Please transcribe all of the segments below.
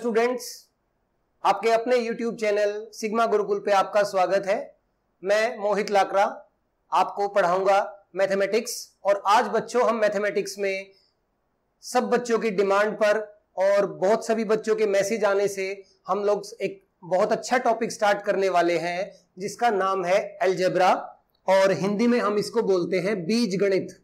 Students, आपके अपने YouTube channel sigma Gurukul पे आपका स्वागत है। मैं मोहित लाकरा आपको पढ़ाऊंगा मैथमेटिक्स। और आज बच्चों हम मैथमेटिक्स में सब बच्चों की डिमांड पर और बहुत सभी बच्चों के मैसेज आने से हम लोग एक बहुत अच्छा टॉपिक स्टार्ट करने वाले हैं जिसका नाम है अलजेब्रा, और हिंदी में हम इसको बोलते हैं बीजगणित।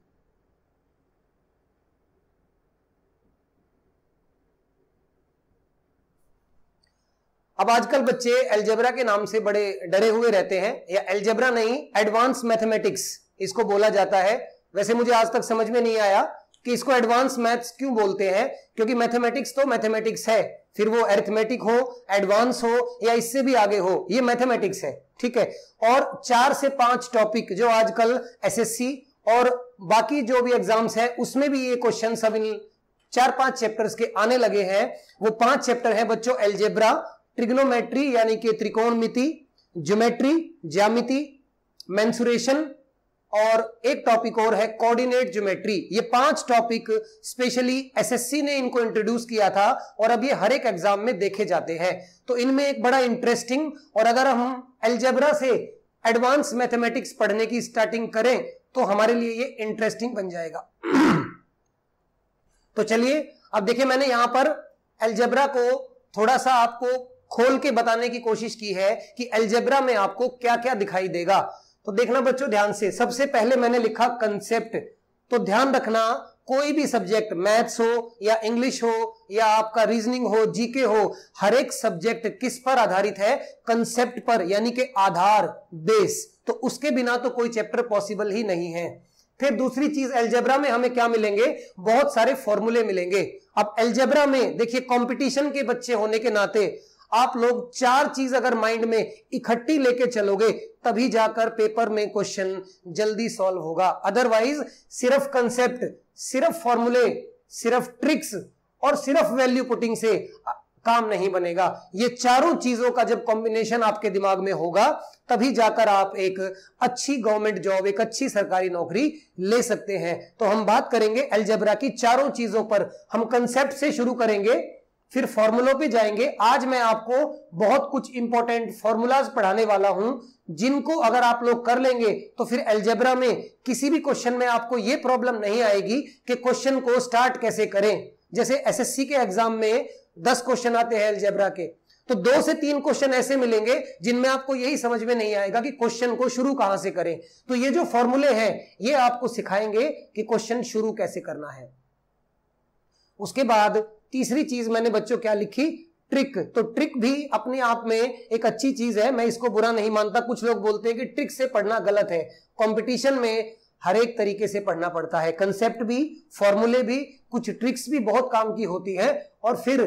अब आजकल बच्चे अलजेब्रा के नाम से बड़े डरे हुए रहते हैं, या अलजेब्रा नहीं, एडवांस मैथमेटिक्स इसको बोला जाता है। वैसे मुझे आज तक समझ में नहीं आया कि इसको एडवांस मैथ्स क्यों बोलते हैं, क्योंकि मैथमेटिक्स तो मैथमेटिक्स है, फिर वो अरिथमेटिक हो, एडवांस हो या इससे भी आगे हो, ये मैथमेटिक्स है, ठीक है। और 4 से 5 टॉपिक जो आजकल एसएससी और बाकी जो भी एग्जाम्स है उसमें भी ये क्वेश्चन सब इन 4-5 चैप्टर्स के आने लगे हैं। वो 5 चैप्टर है बच्चों, अलजेब्रा, ट्रिग्नोमेट्री यानी कि त्रिकोणमिति, ज्योमेट्री ज्यामिति, मेंसुरेशन, और एक टॉपिक और है कोऑर्डिनेट ज्योमेट्री। ये 5 टॉपिक स्पेशली एसएससी ने इनको इंट्रोड्यूस किया था और अब ये हर एक एग्जाम में देखे जाते हैं। तो इनमें एक बड़ा इंटरेस्टिंग, और अगर हम अलजेब्रा से एडवांस मैथमेटिक्स पढ़ने की स्टार्टिंग करें तो हमारे लिए ये इंटरेस्टिंग बन जाएगा। तो चलिए अब देखिए, मैंने यहां पर अलजेब्रा को थोड़ा सा आपको खोल के बताने की कोशिश की है कि अलजेब्रा में आपको क्या क्या दिखाई देगा। तो देखना बच्चों ध्यान से, सबसे पहले मैंने लिखा कंसेप्ट। तो ध्यान रखना, कोई भी सब्जेक्ट, मैथ्स हो या इंग्लिश हो या आपका रीजनिंग हो, जीके हो, हर एक सब्जेक्ट किस पर आधारित है? कंसेप्ट पर, यानी कि आधार, बेस। तो उसके बिना तो कोई चैप्टर पॉसिबल ही नहीं है। फिर दूसरी चीज, अलजेब्रा में हमें क्या मिलेंगे? बहुत सारे फॉर्मूले मिलेंगे। अब अलजेब्रा में देखिए, कंपटीशन के बच्चे होने के नाते आप लोग 4 चीज अगर माइंड में इकट्ठी लेके चलोगे तभी जाकर पेपर में क्वेश्चन जल्दी सॉल्व होगा। अदरवाइज सिर्फ कंसेप्ट, सिर्फ फॉर्मूले, सिर्फ ट्रिक्स और सिर्फ वैल्यू पुटिंग से काम नहीं बनेगा। ये चारों चीजों का जब कॉम्बिनेशन आपके दिमाग में होगा तभी जाकर आप एक अच्छी गवर्नमेंट जॉब, एक अच्छी सरकारी नौकरी ले सकते हैं। तो हम बात करेंगे अलजेब्रा की चारों चीजों पर। हम कंसेप्ट से शुरू करेंगे, फिर फॉर्मूलों पे जाएंगे। आज मैं आपको बहुत कुछ इंपॉर्टेंट फॉर्मूलाज पढ़ाने वाला हूं जिनको अगर आप लोग कर लेंगे तो फिर अलजेब्रा में किसी भी क्वेश्चन में आपको ये प्रॉब्लम नहीं आएगी कि क्वेश्चन को स्टार्ट कैसे करें। जैसे एसएससी के एग्जाम में 10 क्वेश्चन आते हैं अलजेब्रा के, तो 2 से 3 क्वेश्चन ऐसे मिलेंगे जिनमें आपको यही समझ में नहीं आएगा कि क्वेश्चन को शुरू कहां से करें। तो ये जो फॉर्मूले हैं ये आपको सिखाएंगे कि क्वेश्चन शुरू कैसे करना है। उसके बाद तीसरी चीज मैंने बच्चों क्या लिखी? ट्रिक। तो ट्रिक भी अपने आप में एक अच्छी चीज है, मैं इसको बुरा नहीं मानता। कुछ लोग बोलते हैं कि ट्रिक से पढ़ना गलत है। कंपटीशन में हर एक तरीके से पढ़ना पड़ता है, कंसेप्ट भी, फॉर्मूले भी, कुछ ट्रिक्स भी बहुत काम की होती है। और फिर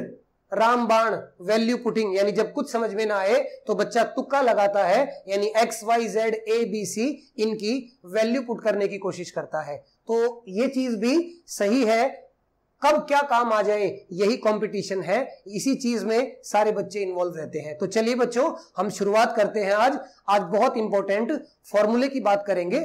रामबाण, वैल्यू पुटिंग, यानी जब कुछ समझ में ना आए तो बच्चा तुक्का लगाता है, यानी XYZ ABC इनकी वैल्यू पुट करने की कोशिश करता है। तो ये चीज भी सही है। कब क्या काम आ जाए यही कंपटीशन है, इसी चीज में सारे बच्चे इन्वॉल्व रहते हैं। तो चलिए बच्चों हम शुरुआत करते हैं। आज बहुत इंपॉर्टेंट फॉर्मूले की बात करेंगे।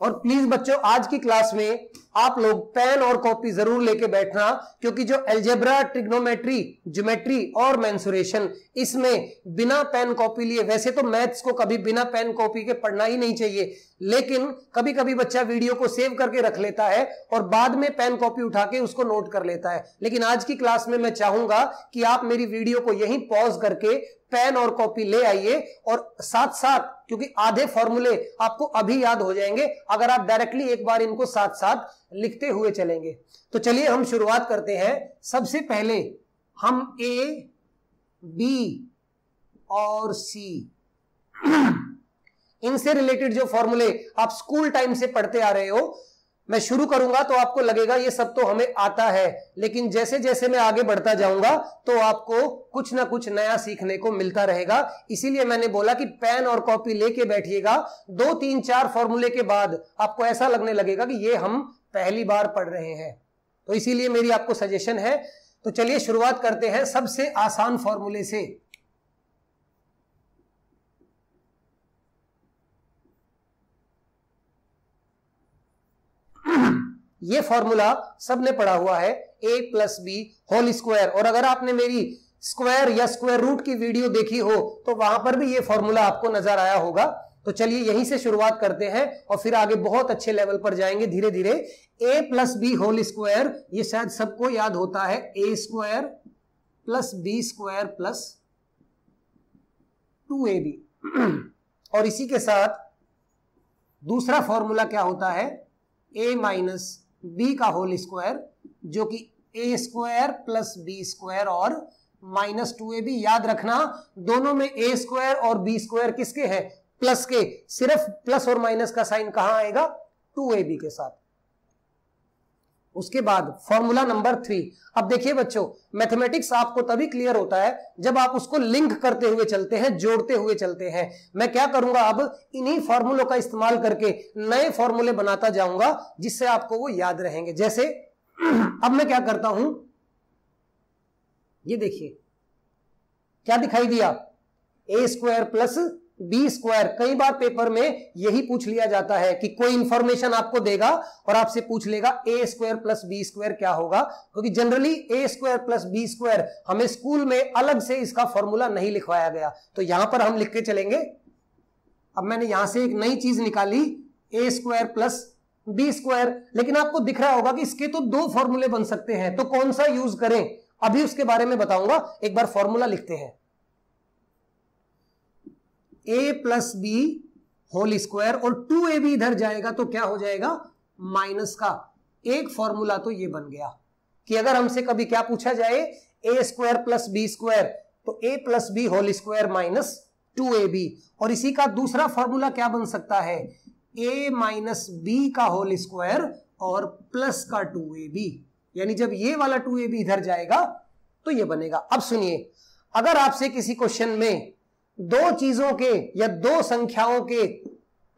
और प्लीज बच्चों आज की क्लास में आप लोग पेन और कॉपी जरूर लेके बैठना, क्योंकि जो अलजेब्रा, ट्रिग्नोमेट्री, ज्योमेट्री और मेंसुरेशन, इसमें बिना पेन कॉपी लिए, वैसे तो मैथ्स को कभी बिना पेन कॉपी के पढ़ना ही नहीं चाहिए, लेकिन कभी कभी बच्चा वीडियो को सेव करके रख लेता है और बाद में पेन कॉपी उठा के उसको नोट कर लेता है। लेकिन आज की क्लास में मैं चाहूंगा कि आप मेरी वीडियो को यहीं पॉज करके पेन और कॉपी ले आइए, और साथ साथ, क्योंकि आधे फॉर्मूले आपको अभी याद हो जाएंगे अगर आप डायरेक्टली एक बार इनको साथ साथ लिखते हुए चलेंगे। तो चलिए हम शुरुआत करते हैं। सबसे पहले हम A, B और C इनसे रिलेटेड जो फॉर्मूले आप स्कूल टाइम से पढ़ते आ रहे हो, मैं शुरू करूंगा तो आपको लगेगा ये सब तो हमें आता है, लेकिन जैसे जैसे मैं आगे बढ़ता जाऊंगा तो आपको कुछ ना कुछ नया सीखने को मिलता रहेगा। इसीलिए मैंने बोला कि पेन और कॉपी लेके बैठिएगा। 2, 3, 4 फॉर्मूले के बाद आपको ऐसा लगने लगेगा कि ये हम पहली बार पढ़ रहे हैं। तो इसीलिए मेरी आपको सजेशन है। तो चलिए शुरुआत करते हैं सबसे आसान फॉर्मूले से। ये फॉर्मूला सबने पढ़ा हुआ है, a plus B whole square. और अगर आपने मेरी स्क्वायर या स्क्वायर रूट की वीडियो देखी हो तो वहां पर भी ये फॉर्मूला आपको नजर आया होगा। तो चलिए यहीं से शुरुआत करते हैं और फिर आगे बहुत अच्छे लेवल पर जाएंगे धीरे धीरे। a plus B whole square, ये शायद सबको याद होता है, a square plus B square plus 2ab। और इसी के साथ दूसरा फॉर्मूला क्या होता है, a माइनस बी का होल स्क्वायर, जो कि a square plus B square और माइनस 2ab। याद रखना दोनों में a स्क्वायर और b स्क्वायर किसके हैं, प्लस के। सिर्फ प्लस और माइनस का साइन कहां आएगा, 2ab के साथ। उसके बाद फॉर्मूला नंबर 3। अब देखिए बच्चों, मैथमेटिक्स आपको तभी क्लियर होता है जब आप उसको लिंक करते हुए चलते हैं, जोड़ते हुए चलते हैं। मैं क्या करूंगा, अब इन्हीं फॉर्मूलों का इस्तेमाल करके नए फॉर्मूले बनाता जाऊंगा जिससे आपको वो याद रहेंगे। जैसे अब मैं क्या करता हूं, ये देखिए क्या दिखाई दिया, a square plus B square. कई बार पेपर में यही पूछ लिया जाता है कि कोई इंफॉर्मेशन आपको देगा और आपसे पूछ लेगा a square plus B square क्या होगा, क्योंकि generally a square plus B square हमें स्कूल में अलग से इसका फॉर्मूला नहीं लिखवाया गया, तो यहां पर हम लिख के चलेंगे। अब मैंने यहां से एक नई चीज निकाली, a square plus B square, लेकिन आपको दिख रहा होगा कि इसके तो दो फॉर्मूले बन सकते हैं, तो कौन सा यूज करें अभी उसके बारे में बताऊंगा। एक बार फॉर्मूला लिखते हैं, a plus B whole square और 2ab इधर जाएगा तो क्या हो जाएगा, माइनस का। एक फॉर्मूला तो ये बन गया कि अगर हमसे कभी क्या पूछा जाए, a square plus B square, तो a plus B whole square minus 2ab। और इसी का दूसरा फॉर्मूला क्या बन सकता है, a माइनस बी का होल स्क्वायर और प्लस का 2ab। यानी जब ये वाला 2ab इधर जाएगा तो ये बनेगा। अब सुनिए, अगर आपसे किसी क्वेश्चन में दो चीजों के या दो संख्याओं के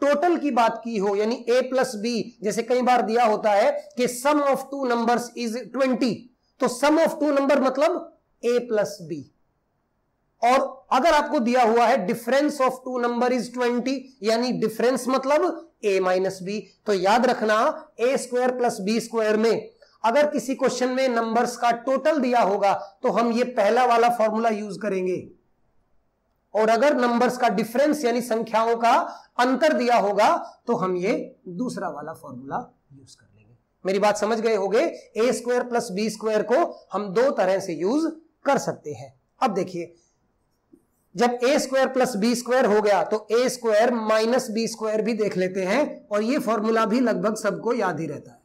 टोटल की बात की हो, यानी a प्लस बी, जैसे कई बार दिया होता है कि sum of two numbers is 20, तो सम ऑफ टू नंबर मतलब a प्लस बी। और अगर आपको दिया हुआ है difference of two number is 20, यानी डिफरेंस मतलब a माइनस बी, तो याद रखना a square plus B square में अगर किसी क्वेश्चन में नंबर्स का टोटल दिया होगा तो हम ये पहला वाला फॉर्मूला यूज करेंगे, और अगर नंबर्स का डिफरेंस यानी संख्याओं का अंतर दिया होगा तो हम ये दूसरा वाला फॉर्मूला यूज कर लेंगे। मेरी बात समझ गए होंगे, a square plus B square को हम दो तरह से यूज कर सकते हैं। अब देखिए, जब a square plus B square हो गया तो a square minus B square भी देख लेते हैं, और ये फॉर्मूला भी लगभग सबको याद ही रहता है।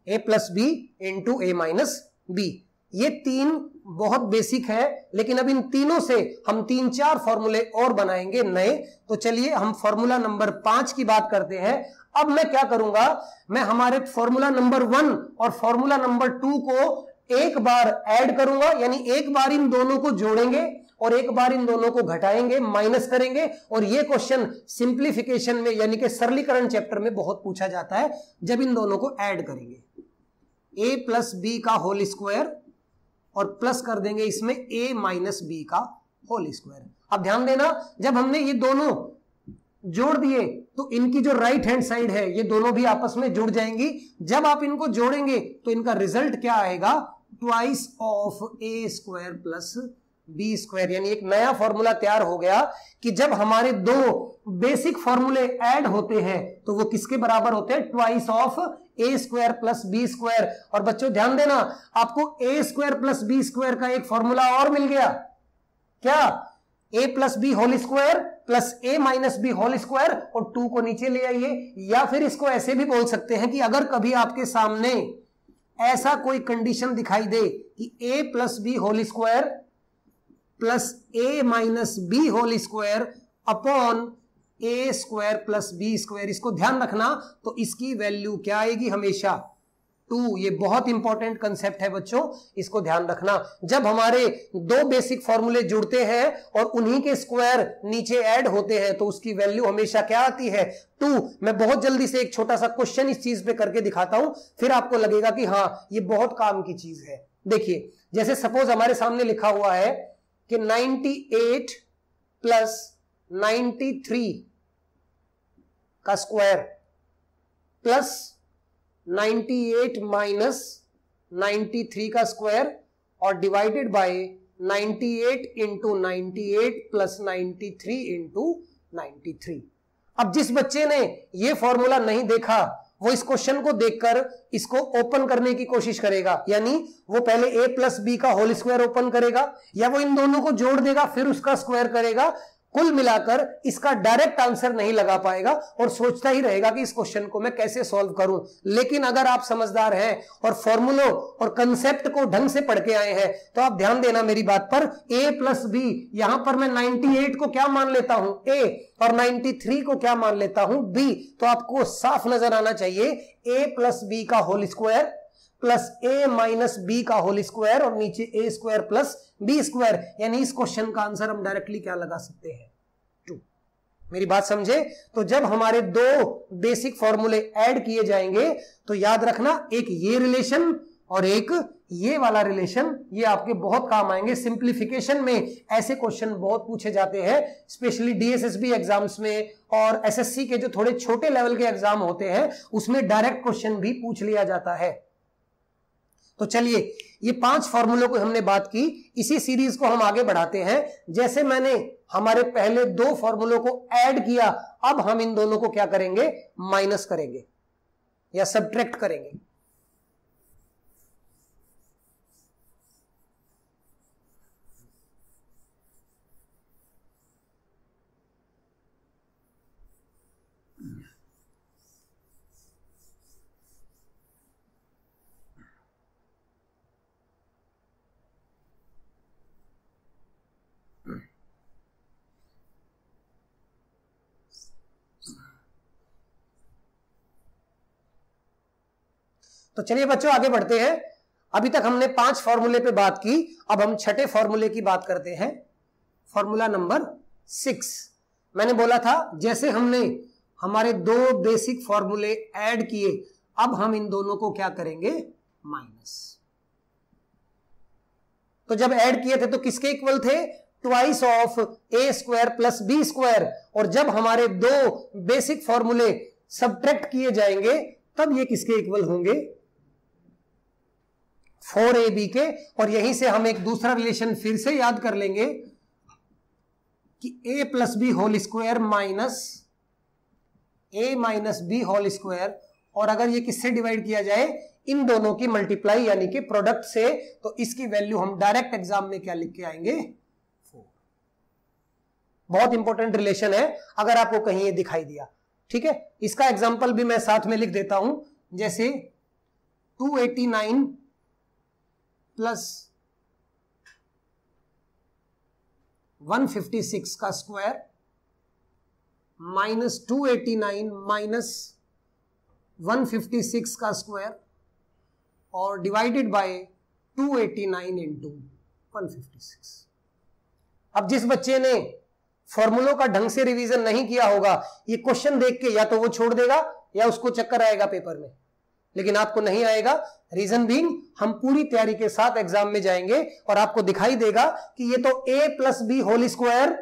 a plus B into A minus B, ये तीन बहुत बेसिक है, लेकिन अब इन तीनों से हम 3-4 फॉर्मूले और बनाएंगे नए। तो चलिए हम फॉर्मूला नंबर 5 की बात करते हैं। अब मैं क्या करूंगा, मैं हमारे फॉर्मूला नंबर 1 और फॉर्मूला नंबर 2 को एक बार ऐड करूंगा, यानी एक बार इन दोनों को जोड़ेंगे और एक बार इन दोनों को घटाएंगे, माइनस करेंगे। और ये क्वेश्चन सिंप्लीफिकेशन में यानी कि सरलीकरण चैप्टर में बहुत पूछा जाता है, जब इन दोनों को ऐड करेंगे, a प्लस बी का होल स्क्वायर और प्लस कर देंगे इसमें a माइनस बी का होल स्क्वायर। अब ध्यान देना, जब हमने ये दोनों जोड़ दिए तो इनकी जो राइट हैंड साइड है ये दोनों भी आपस में जुड़ जाएंगी। जब आप इनको जोड़ेंगे तो इनका रिजल्ट क्या आएगा, twice of a square plus B square. यानी एक नया फॉर्मूला तैयार हो गया कि जब हमारे दो बेसिक फॉर्मूले ऐड होते हैं तो वो किसके बराबर होते हैं, twice of a square plus B square. और बच्चों ध्यान देना, आपको a square plus B square का एक फॉर्मूला और मिल गया, क्या, a plus B whole square plus a minus B whole square, और 2 को नीचे ले आइए। या फिर इसको ऐसे भी बोल सकते हैं कि अगर कभी आपके सामने ऐसा कोई कंडीशन दिखाई दे कि a plus B whole square plus a minus B whole square upon a square plus B square, इसको ध्यान रखना, तो इसकी वैल्यू क्या आएगी, हमेशा 2। ये बहुत इंपॉर्टेंट कंसेप्ट है बच्चों, इसको ध्यान रखना। जब हमारे दो बेसिक फॉर्मूले जुड़ते हैं और उन्हीं के स्क्वायर नीचे ऐड होते हैं तो उसकी वैल्यू हमेशा क्या आती है, 2। मैं बहुत जल्दी से एक छोटा सा क्वेश्चन इस चीज पे करके दिखाता हूं, फिर आपको लगेगा कि हाँ ये बहुत काम की चीज है। देखिए, जैसे सपोज हमारे सामने लिखा हुआ है कि 98 प्लस 93 का स्क्वायर प्लस 98 माइनस 93 का स्क्वायर और divided by 98 into 98 plus 93 into 93। अब जिस बच्चे ने ये फॉर्मूला नहीं देखा वो इस क्वेश्चन को देखकर इसको ओपन करने की कोशिश करेगा, यानी वो पहले a प्लस बी का होल स्क्वायर ओपन करेगा या वो इन दोनों को जोड़ देगा फिर उसका स्क्वायर करेगा। कुल मिलाकर इसका डायरेक्ट आंसर नहीं लगा पाएगा और सोचता ही रहेगा कि इस क्वेश्चन को मैं कैसे सॉल्व करूं। लेकिन अगर आप समझदार हैं और फॉर्मूलों और कंसेप्ट को ढंग से पढ़ के आए हैं तो आप ध्यान देना मेरी बात पर, a प्लस बी, यहां पर मैं 98 को क्या मान लेता हूं a और 93 को क्या मान लेता हूं b। तो आपको साफ नजर आना चाहिए a प्लस बी का whole square plus a minus B का होल स्क्वायर और नीचे a square plus B square, यानी इस क्वेश्चन का आंसर हम डायरेक्टली क्या लगा सकते हैं, 2। मेरी बात समझे? तो जब हमारे दो बेसिक फॉर्मूले ऐड किए जाएंगे तो याद रखना एक ये रिलेशन और एक ये वाला रिलेशन, ये आपके बहुत काम आएंगे। सिंप्लीफिकेशन में ऐसे क्वेश्चन बहुत पूछे जाते हैं, स्पेशली डीएसएसबी एग्जाम्स में और एसएससी के जो थोड़े छोटे लेवल के एग्जाम होते हैं उसमें डायरेक्ट क्वेश्चन भी पूछ लिया जाता है। तो चलिए ये 5 फॉर्मूलों को हमने बात की, इसी सीरीज को हम आगे बढ़ाते हैं। जैसे मैंने हमारे पहले 2 फॉर्मूलों को ऐड किया, अब हम इन दोनों को क्या करेंगे, माइनस करेंगे या सब्ट्रैक्ट करेंगे। तो चलिए बच्चों आगे बढ़ते हैं। अभी तक हमने 5 फॉर्मूले पे बात की, अब हम छठे फॉर्मूले की बात करते हैं, फॉर्मूला नंबर 6। मैंने बोला था जैसे हमने हमारे 2 बेसिक फॉर्मूले ऐड किए, अब हम इन दोनों को क्या करेंगे, माइनस। तो जब ऐड किए थे तो किसके इक्वल थे, twice of A square plus B square. और जब हमारे 2 बेसिक फॉर्मूले सब्ट्रैक्ट किए जाएंगे तब ये किसके इक्वल होंगे, 4ab के। और यहीं से हम एक दूसरा रिलेशन फिर से याद कर लेंगे कि a plus B whole square minus a minus B whole square, और अगर ये किससे डिवाइड किया जाए, इन दोनों की मल्टीप्लाई यानी कि प्रोडक्ट से, तो इसकी वैल्यू हम डायरेक्ट एग्जाम में क्या लिख के आएंगे, 4। बहुत इंपॉर्टेंट रिलेशन है अगर आपको कहीं ये दिखाई दिया, ठीक है। इसका एग्जांपल भी मैं साथ में लिख देता हूं, जैसे 289 प्लस 156 का स्क्वायर माइनस 289 माइनस 156 का स्क्वायर और डिवाइडेड बाय 289 इंटू 156। अब जिस बच्चे ने फॉर्मूलों का ढंग से रिवीजन नहीं किया होगा, ये क्वेश्चन देख के या तो वो छोड़ देगा या उसको चक्कर आएगा पेपर में, लेकिन आपको नहीं आएगा। रीजन बीइंग हम पूरी तैयारी के साथ एग्जाम में जाएंगे और आपको दिखाई देगा कि ये तो a plus B whole square,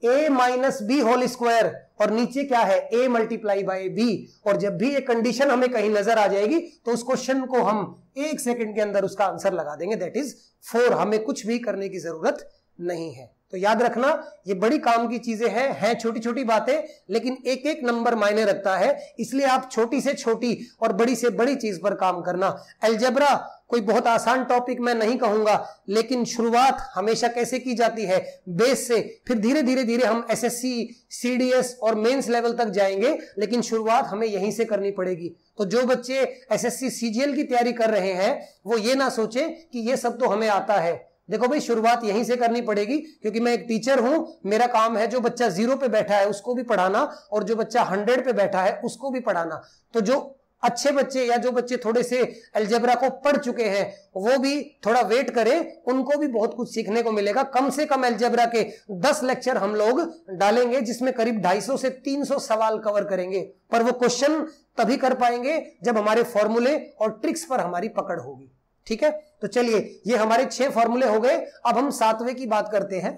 a minus B whole square और नीचे क्या है, a मल्टीप्लाई बाय b। और जब भी ये कंडीशन हमें कहीं नजर आ जाएगी तो उस क्वेश्चन को हम 1 सेकंड के अंदर उसका आंसर लगा देंगे, दैट इज 4। हमें कुछ भी करने की जरूरत नहीं है। तो याद रखना ये बड़ी काम की चीजें हैं छोटी छोटी बातें, लेकिन एक एक नंबर मायने रखता है, इसलिए आप छोटी से छोटी और बड़ी से बड़ी चीज पर काम करना। अलजेब्रा कोई बहुत आसान टॉपिक मैं नहीं कहूंगा, लेकिन शुरुआत हमेशा कैसे की जाती है, बेस से, फिर धीरे धीरे धीरे हम एसएससी, सीडीएस और मेंस लेवल तक जाएंगे, लेकिन शुरुआत हमें यहीं से करनी पड़ेगी। तो जो बच्चे एसएससी सीजीएल की तैयारी कर रहे हैं वो ये ना सोचे कि ये सब तो हमें आता है। देखो भाई, शुरुआत यहीं से करनी पड़ेगी, क्योंकि मैं एक टीचर हूं, मेरा काम है जो बच्चा 0 पे बैठा है उसको भी पढ़ाना और जो बच्चा 100 पे बैठा है उसको भी पढ़ाना। तो जो अच्छे बच्चे या जो बच्चे थोड़े से अलजेब्रा को पढ़ चुके हैं वो भी थोड़ा वेट करें, उनको भी बहुत कुछ सीखने को मिलेगा। कम से कम अलजेब्रा के 10 लेक्चर हम लोग डालेंगे जिसमें करीब 250 से 300 सवाल कवर करेंगे, पर वो क्वेश्चन तभी कर पाएंगे जब हमारे फॉर्मूले और ट्रिक्स पर हमारी पकड़ होगी। ठीक है, तो चलिए ये हमारे 6 फॉर्मूले हो गए। अब हम 7वें की बात करते हैं।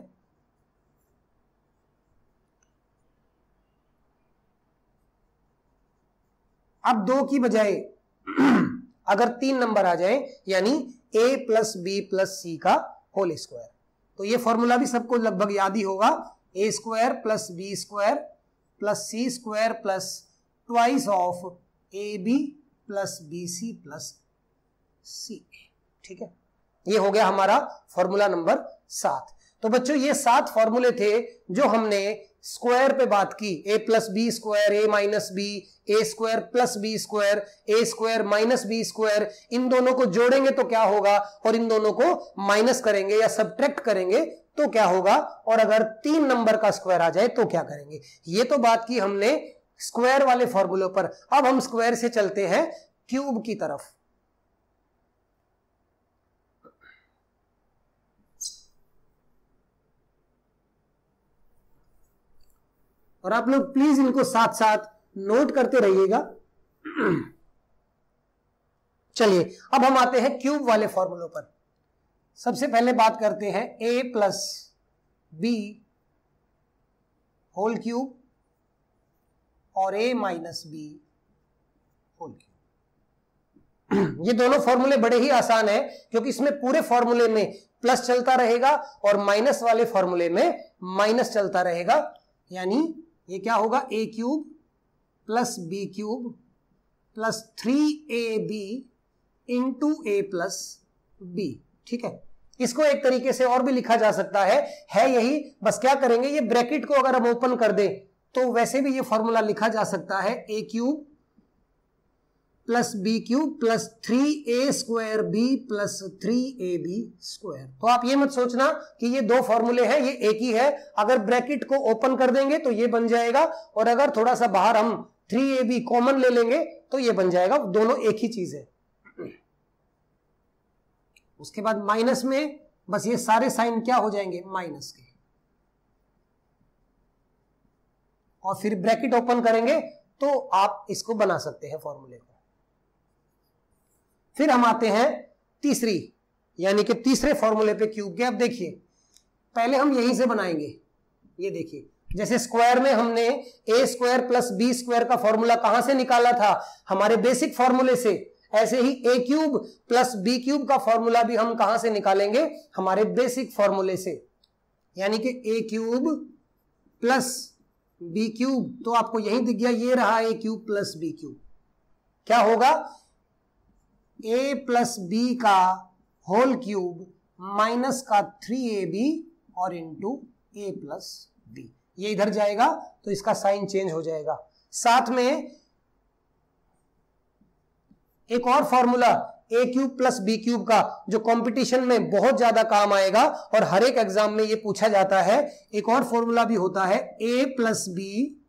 अब 2 की बजाय अगर 3 नंबर आ जाए यानी a प्लस बी प्लस सी का होल स्क्वायर, तो ये फॉर्मूला भी सबको लगभग याद ही होगा, a square plus B square plus c square plus twice of a b plus b c plus c. ठीक है, ये हो गया हमारा फॉर्मूला नंबर 7। तो बच्चों ये 7 फॉर्मूले थे जो हमने स्क्वायर पे बात की, a plus B square, a minus b, a square plus B square, a square minus B square, इन दोनों को जोड़ेंगे तो क्या होगा और इन दोनों को माइनस करेंगे या सब्ट्रैक्ट करेंगे तो क्या होगा, और अगर 3 नंबर का स्क्वायर आ जाए तो क्या करेंगे। ये तो बात की हमने स्क्वायर वाले फॉर्मूलों पर। अब हम स्क्वायर से चलते हैं क्यूब की तरफ। और आप लोग प्लीज इनको साथ साथ नोट करते रहिएगा। चलिए अब हम आते हैं क्यूब वाले फॉर्मूलों पर। सबसे पहले बात करते हैं a plus B whole cube और a minus B whole cube. ये दोनों फॉर्मूले बड़े ही आसान है क्योंकि इसमें पूरे फॉर्मूले में प्लस चलता रहेगा और माइनस वाले फॉर्मूले में माइनस चलता रहेगा। यानी ये क्या होगा, a cube plus B cube plus 3ab into a plus B. ठीक है, इसको एक तरीके से और भी लिखा जा सकता है यही, बस क्या करेंगे, ये ब्रैकेट को अगर हम ओपन कर दें तो वैसे भी ये फॉर्मूला लिखा जा सकता है a cube plus B cube plus 3a square B plus 3ab square. तो आप ये मत सोचना कि ये 2 फॉर्मूले हैं, ये एक ही है। अगर ब्रैकेट को ओपन कर देंगे तो ये बन जाएगा, और अगर थोड़ा सा बाहर हम 3ab कॉमन ले लेंगे तो ये बन जाएगा, दोनों एक ही चीज है। उसके बाद माइनस में बस ये सारे साइन क्या हो जाएंगे, माइनस के, और फिर ब्रैकेट ओपन करेंगे तो आप इसको बना सकते हैं फॉर्मूले को। फिर हम आते हैं तीसरी यानी कि तीसरे फॉर्मूले पे क्यूब के। अब देखिए पहले हम यहीं से बनाएंगे, ये देखिए जैसे स्क्वायर में हमने a square plus B square का फॉर्मूला कहां से निकाला था, हमारे बेसिक फॉर्मूले से, ऐसे ही a cube plus B cube का फॉर्मूला भी हम कहां से निकालेंगे, हमारे बेसिक फॉर्मूले से। यानी कि a cube plus B cube, तो आपको यहीं दिख गया, ये रहा a cube plus B cube, क्या होगा a प्लस बी का होल क्यूब माइनस का 3ab और इंटू a प्लस बी। ये इधर जाएगा तो इसका साइन चेंज हो जाएगा। साथ में एक और formula a cube plus B cube का जो कंपटीशन में बहुत ज्यादा काम आएगा और हर एक एग्जाम में ये पूछा जाता है, एक और फॉर्मूला भी होता है a plus b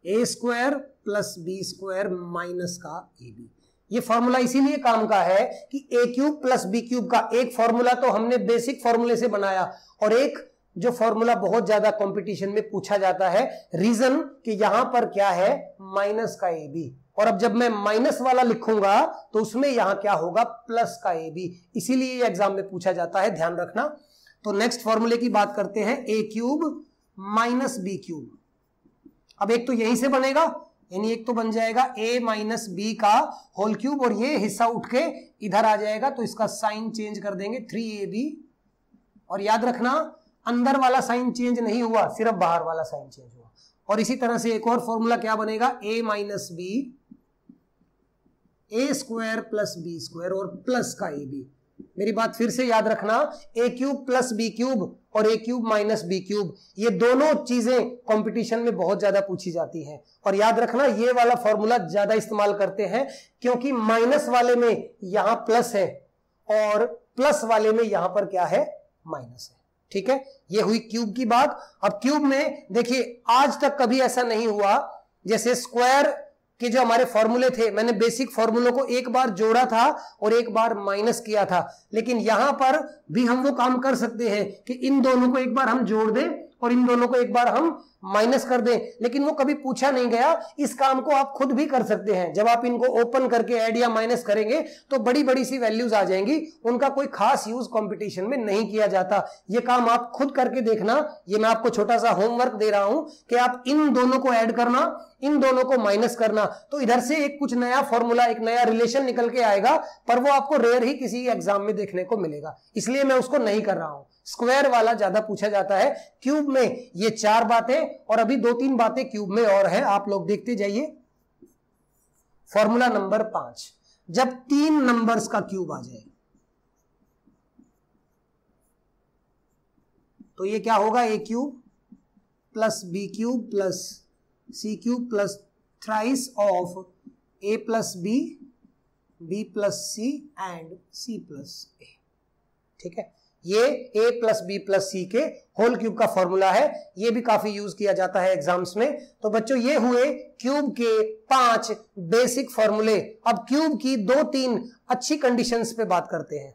a square plus B square minus का ए बी। ये फॉर्मूला इसीलिए काम का है कि ए क्यूब प्लस बी क्यूब का एक फॉर्मूला तो हमने बेसिक फॉर्मूले से बनाया, और एक जो फॉर्मूला बहुत ज्यादा कंपटीशन में पूछा जाता है, रीजन कि यहां पर क्या है, माइनस का ए बी, और अब जब मैं माइनस वाला लिखूंगा तो उसमें यहां क्या होगा, प्लस का ए बी, इसीलिए ये एग्जाम में पूछा जाता है, ध्यान रखना। तो नेक्स्ट फॉर्मूले की बात करते हैं, ए क्यूब माइनस बी क्यूब। अब एक तो यहीं से बनेगा, यानी एक तो बन जाएगा a माइनस बी का होल क्यूब, और ये हिस्सा उठ के इधर आ जाएगा तो इसका साइन चेंज कर देंगे 3ab, और याद रखना अंदर वाला साइन चेंज नहीं हुआ, सिर्फ बाहर वाला साइन चेंज हुआ। और इसी तरह से एक और फॉर्मूला क्या बनेगा, a minus b a square plus B square और प्लस का ए बी। मेरी बात फिर से याद रखना, a cube plus B cube और a cube minus b cube, ये दोनों चीजें कंपटीशन में बहुत ज्यादा पूछी जाती हैं। और याद रखना ये वाला फॉर्मूला ज्यादा इस्तेमाल करते हैं क्योंकि माइनस वाले में यहां प्लस है और प्लस वाले में यहां पर क्या है, माइनस है। ठीक है, ये हुई क्यूब की बात। अब क्यूब में देखिए आज तक कभी ऐसा नहीं हुआ, जैसे स्क्वायर कि जो हमारे फॉर्मूले थे, मैंने बेसिक फॉर्मूलों को एक बार जोड़ा था और एक बार माइनस किया था, लेकिन यहां पर भी हम वो काम कर सकते हैं कि इन दोनों को एक बार हम जोड़ दें और इन दोनों को एक बार हम माइनस कर दें, लेकिन वो कभी पूछा नहीं गया। इस काम को आप खुद भी कर सकते हैं। जब आप इनको ओपन करके ऐड या माइनस करेंगे तो बड़ी बड़ी सी वैल्यूज आ जाएंगी, उनका कोई खास यूज कंपटीशन में नहीं किया जाता। ये काम आप खुद करके देखना। ये मैं आपको छोटा सा होमवर्क दे रहा हूं कि आप इन दोनों को ऐड करना, इन दोनों को माइनस करना, तो इधर से एक कुछ नया फॉर्मूला, एक नया रिलेशन निकल के आएगा, पर वो आपको रेयर ही किसी एग्जाम में देखने को मिलेगा, इसलिए मैं उसको नहीं कर रहा हूं। स्क्वायर वाला ज्यादा पूछा जाता है। क्यूब में ये 4 बातें और अभी 2-3 बातें क्यूब में और है, आप लोग देखते जाइए। फॉर्मूला नंबर 5, जब 3 नंबर्स का क्यूब आ जाए तो ये क्या होगा, a cube plus B cube plus c cube plus thrice of a plus b, b plus c and c plus a. ठीक है, ये a plus b plus c के होल क्यूब का फॉर्मूला है। ये भी काफी यूज किया जाता है एग्जाम्स में। तो बच्चों ये हुए क्यूब के 5 बेसिक फॉर्मूले। अब क्यूब की 2-3 अच्छी कंडीशंस पे बात करते हैं।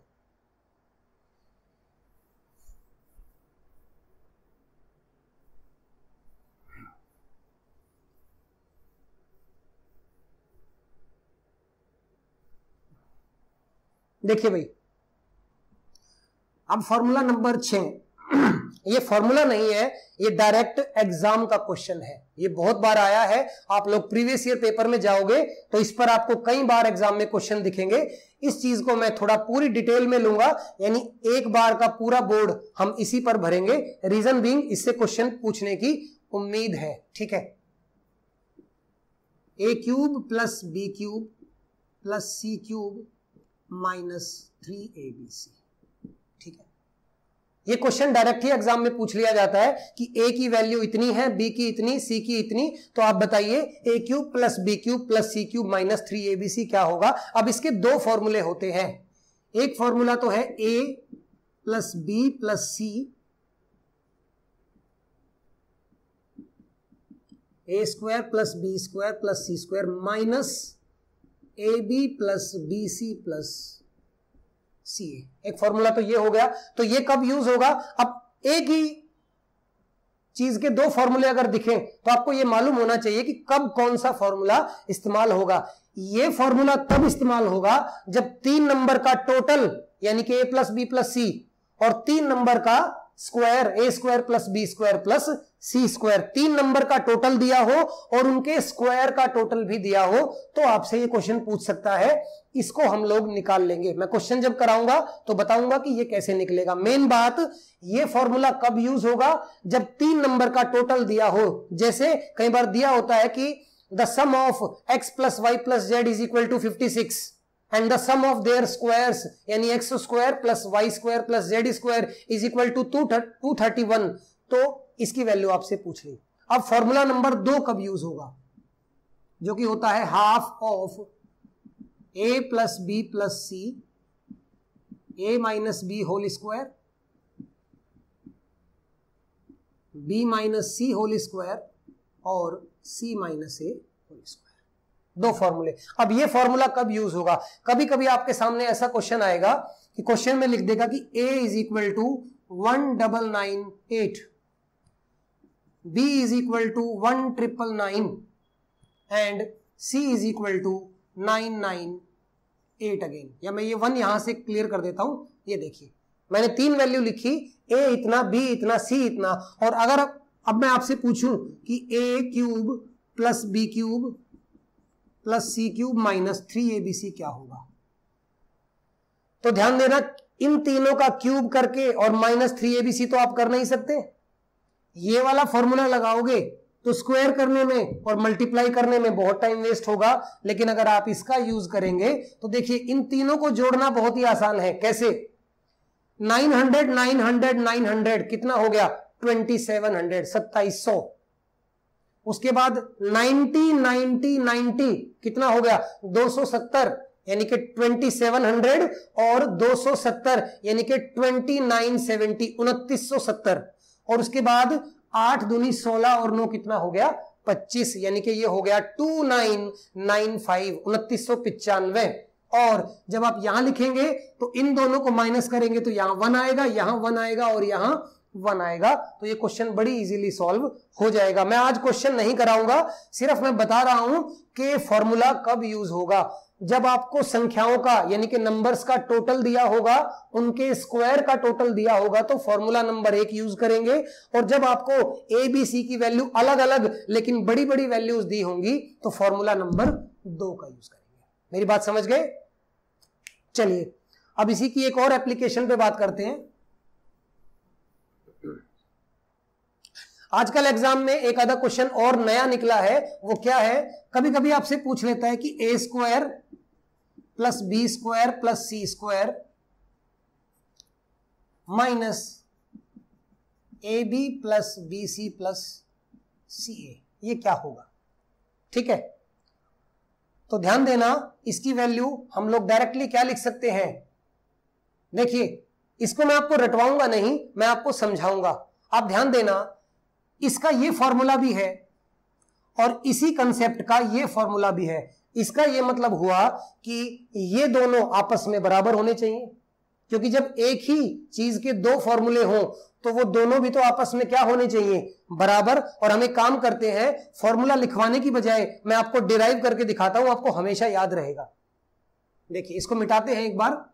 देखिए भाई, अब फॉर्मूला नंबर 6, ये फॉर्मूला नहीं है, ये डायरेक्ट एग्जाम का क्वेश्चन है। ये बहुत बार आया है, आप लोग प्रीवियस ईयर पेपर में जाओगे तो इस पर आपको कई बार एग्जाम में क्वेश्चन दिखेंगे। इस चीज को मैं थोड़ा पूरी डिटेल में लूंगा, यानी एक बार का पूरा बोर्ड हम इसी पर भरेंगे। रीजन बीइंग, इससे क्वेश्चन पूछने की उम्मीद है। ठीक है, a cube plus B cube plus c cube minus 3abc। ठीक है, ये क्वेश्चन डायरेक्ट ही एग्जाम में पूछ लिया जाता है कि a की वैल्यू इतनी है, b की इतनी, c की इतनी, तो आप बताइए a cube plus B cube plus c cube minus 3abc क्या होगा। अब इसके 2 फॉर्मूले होते हैं। एक फॉर्मूला तो है a plus b plus c, a square plus B square plus c square minus a b plus b c plus c. एक फॉर्मूला तो ये हो गया। तो ये कब यूज होगा, अब एक ही चीज के 2 फॉर्मूले अगर दिखें तो आपको ये मालूम होना चाहिए कि कब कौन सा फॉर्मूला इस्तेमाल होगा। ये फॉर्मूला तब इस्तेमाल होगा जब 3 नंबर का टोटल, यानी कि a plus b plus c, और 3 नंबर का square, a square plus B square plus c square, 3 number का टोटल दिया हो और उनके स्क्वायर का टोटल भी दिया हो, तो आपसे ये क्वेश्चन पूछ सकता है। इसको हम लोग निकाल लेंगे। मैं क्वेश्चन जब कराऊंगा तो बताऊंगा कि ये कैसे निकलेगा। मेन बात, ये फॉर्मूला कब यूज होगा, जब 3 नंबर का टोटल दिया हो। जैसे कई बार दिया होता है कि the sum of x plus y plus z is equal to 56 and the sum of their squares, यानी x square plus y square plus z square is equal to 231, तो इसकी वैल्यू आपसे पूछ ली। अब फॉर्मूला नंबर 2 कब use होगा, जो कि होता है half of a plus b plus c, a minus B whole square, b minus c whole square और c minus a whole square. 2 फॉर्मूले। अब ये फॉर्मूला कब यूज होगा, कभी कभी आपके सामने ऐसा क्वेश्चन आएगा कि क्वेश्चन में लिख देगा कि a is equal to 1998, b is equal to 1999 and c is equal to 998 again. या मैं ये 1 यहां से क्लियर कर देता हूं। ये देखिए, मैंने 3 वैल्यू लिखी, a इतना, b इतना, c इतना, और अगर अब मैं आपसे पूछूं कि a cube plus B cube plus c cube minus 3abc क्या होगा, तो ध्यान देना, इन तीनों का क्यूब करके और माइनस 3abc तो आप कर नहीं सकते। ये वाला फॉर्मूला लगाओगे तो स्क्वायर करने में और मल्टीप्लाई करने में बहुत टाइम वेस्ट होगा, लेकिन अगर आप इसका यूज करेंगे तो देखिए इन तीनों को जोड़ना बहुत ही आसान है। कैसे, 900 900 900 कितना हो गया, 2700, 2700। उसके बाद 90 90 90 कितना हो गया, 270, यानी कि 2700 और 270 यानी कि 2970, 2970। और उसके बाद 8 दूनी 16 और 9 कितना हो गया, 25, यानी कि ये हो गया 2995, 2995। और जब आप यहां लिखेंगे तो इन दोनों को माइनस करेंगे तो यहां 1 आएगा, यहां 1 आएगा और यहां 1 आएगा। तो ये क्वेश्चन बड़ी इजीली सॉल्व हो जाएगा। मैं आज क्वेश्चन नहीं कराऊंगा, सिर्फ मैं बता रहा हूं कि फॉर्मूला कब यूज होगा। जब आपको संख्याओं का यानी कि नंबर्स का टोटल दिया होगा, उनके स्क्वायर का टोटल दिया होगा, तो फॉर्मूला नंबर 1 यूज करेंगे। और जब आपको ए बी सी की वैल्यू अलग अलग लेकिन बड़ी बड़ी वैल्यूज दी होंगी तो फॉर्मूला नंबर 2 का यूज करेंगे। मेरी बात समझ गए? चलिए अब इसी की एक और एप्लीकेशन पे बात करते हैं। आजकल एग्जाम में एक आधा क्वेश्चन और नया निकला है। वो क्या है, कभी कभी आपसे पूछ लेता है कि a square plus B square plus c square minus a b plus b c plus c a, ये क्या होगा? ठीक है, तो ध्यान देना, इसकी वैल्यू हम लोग डायरेक्टली क्या लिख सकते हैं। देखिए, इसको मैं आपको रटवाऊंगा नहीं, मैं आपको समझाऊंगा। आप ध्यान देना, इसका ये फॉर्मूला भी है और इसी कंसेप्ट का ये फॉर्मूला भी है। इसका ये मतलब हुआ कि ये दोनों आपस में बराबर होने चाहिए, क्योंकि जब एक ही चीज के दो फॉर्मूले हों तो वो दोनों भी तो आपस में क्या होने चाहिए, बराबर। और हम एक काम करते हैं, फॉर्मूला लिखवाने की बजाय मैं आपको डिराइव करके दिखाता हूं, आपको हमेशा याद रहेगा। देखिए, इसको मिटाते हैं एक बार।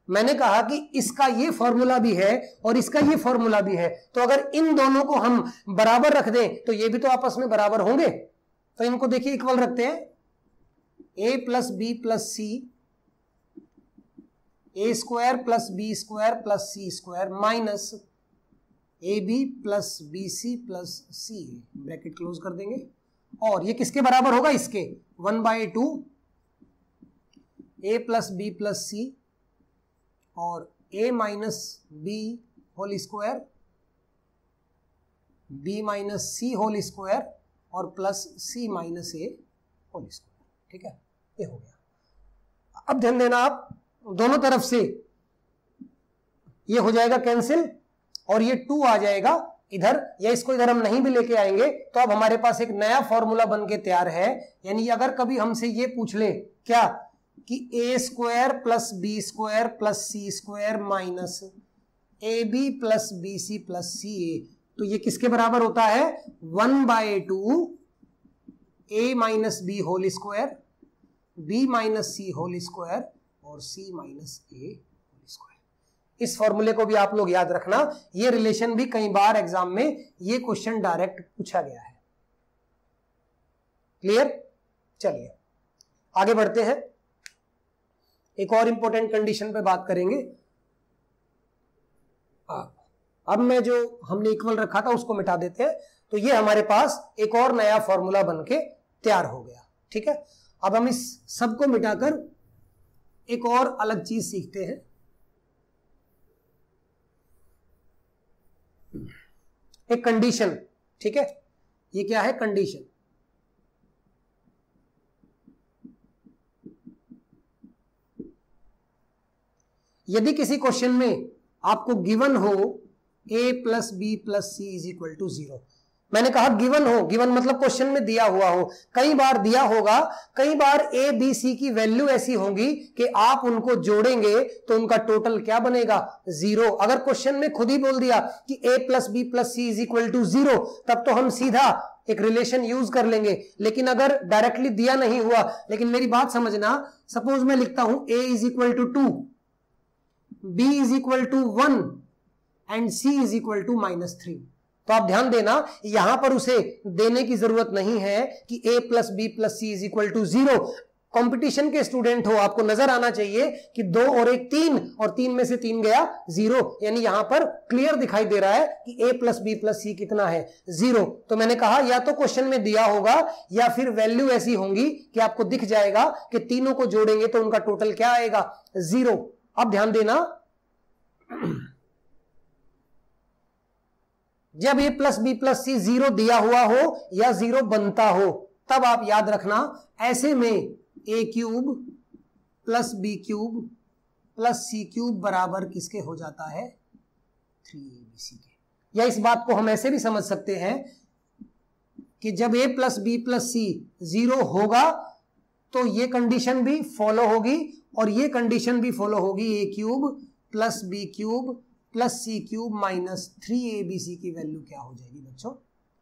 मैंने कहा कि इसका ये फॉर्मूला भी है और इसका ये फॉर्मूला भी है, तो अगर इन दोनों को हम बराबर रख दें तो ये भी तो आपस में बराबर होंगे। तो इनको देखिए इक्वल रखते हैं, a plus b plus c, a square plus B square plus c square minus a b plus b c plus c a, bracket close कर देंगे। और ये किसके बराबर होगा? इसके 1/2 a plus b plus c और a minus B whole square, b minus c whole square और plus c minus a whole square. ठीक है, ये हो गया। अब ध्यान देना, आप दोनों तरफ से ये हो जाएगा कैंसिल और ये 2 आ जाएगा इधर, या इसको इधर हम नहीं भी लेके आएंगे तो अब हमारे पास एक नया फॉर्मूला बन के तैयार है। यानी अगर कभी हमसे ये पूछ ले क्या कि a square plus B square plus c square minus a b plus b c plus c a, तो ये किसके बराबर होता है? 1/2 a minus B whole square, b minus c whole square और c minus a whole square. इस फॉर्मूले को भी आप लोग याद रखना, ये रिलेशन भी कई बार एग्जाम में ये क्वेश्चन डायरेक्ट पूछा गया है। क्लियर? चलिए आगे बढ़ते हैं, एक और इंपॉर्टेंट कंडीशन पे बात करेंगे। अब मैं जो हमने इक्वल रखा था उसको मिटा देते हैं, तो ये हमारे पास एक और नया फॉर्मूला बनके तैयार हो गया। ठीक है, अब हम इस सब को मिटाकर एक और अलग चीज सीखते हैं। एक कंडीशन, ठीक है, ये क्या है? कंडीशन। यदि किसी क्वेश्चन में आपको गिवन हो a plus b plus c is equal to 0, मैंने कहा गिवन हो, गिवन मतलब क्वेश्चन में दिया हुआ हो, कई बार दिया होगा, कई बार ए बी सी की वैल्यू ऐसी होंगी कि आप उनको जोड़ेंगे तो उनका टोटल क्या बनेगा? 0। अगर क्वेश्चन में खुद ही बोल दिया कि a plus b plus c is equal to 0, तब तो हम सीधा एक रिलेशन यूज कर लेंगे। लेकिन अगर डायरेक्टली दिया नहीं हुआ, लेकिन मेरी बात समझना, सपोज मैं लिखता हूं a is equal to 2, b is equal to 1 and c is equal to -3, तो आप ध्यान देना, यहां पर उसे देने की जरूरत नहीं है कि a plus b plus c is equal to 0। Competition के स्टूडेंट हो, आपको नजर आना चाहिए कि 2 और 1 3 और 3 में से 3 गया 0, यानी यहां पर क्लियर दिखाई दे रहा है कि a प्लस बी प्लस सी कितना है? 0। तो मैंने कहा या तो क्वेश्चन में दिया होगा या फिर वैल्यू ऐसी होंगी कि आपको दिख जाएगा कि तीनों को जोड़ेंगे तो उनका टोटल क्या आएगा? 0। अब ध्यान देना, जब a प्लस बी प्लस सी 0 दिया हुआ हो या 0 बनता हो, तब आप याद रखना, ऐसे में a cube plus B cube plus c cube बराबर किसके हो जाता है? 3abc के। या इस बात को हम ऐसे भी समझ सकते हैं कि जब a प्लस बी प्लस सी 0 होगा तो ये कंडीशन भी फॉलो होगी और ये कंडीशन भी फॉलो होगी, a cube plus B cube plus c cube minus 3abc की वैल्यू क्या हो जाएगी बच्चों?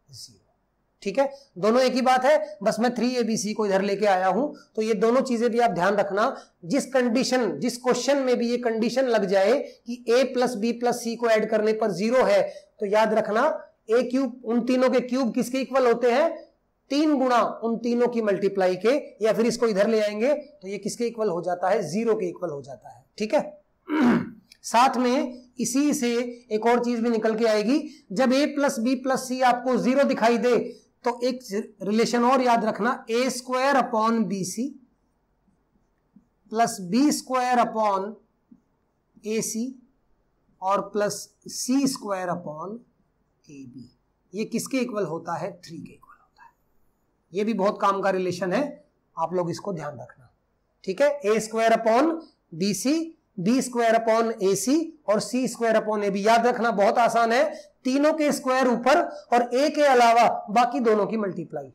0। ठीक है, दोनों एक ही बात है, बस मैं 3abc को इधर लेके आया हूं। तो ये दोनों चीजें भी आप ध्यान रखना, जिस क्वेश्चन में भी ये कंडीशन लग जाए कि a प्लस बी प्लस सी को ऐड करने पर 0 है, तो याद रखना a क्यूब, उन तीनों के क्यूब किसके इक्वल होते हैं? 3 गुना उन तीनों की मल्टीप्लाई के, या फिर इसको इधर ले आएंगे तो ये किसके इक्वल हो जाता है? 0 के इक्वल हो जाता है। ठीक है, साथ में इसी से एक और चीज भी निकल के आएगी, जब a प्लस बी प्लस सी आपको 0 दिखाई दे तो एक रिलेशन और याद रखना, a square upon b c plus B square upon a c और plus c square upon a b, ये किसके इक्वल होता है? 3 के इक्वल होता है। ये भी बहुत काम का रिलेशन है, आप लोग इसको ध्यान रखना। ठीक है, a square upon b c, b square upon a c और c square upon a b. याद रखना बहुत आसान है, तीनों के स्क्वायर ऊपर और ए के अलावा बाकी दोनों की मल्टीप्लाई।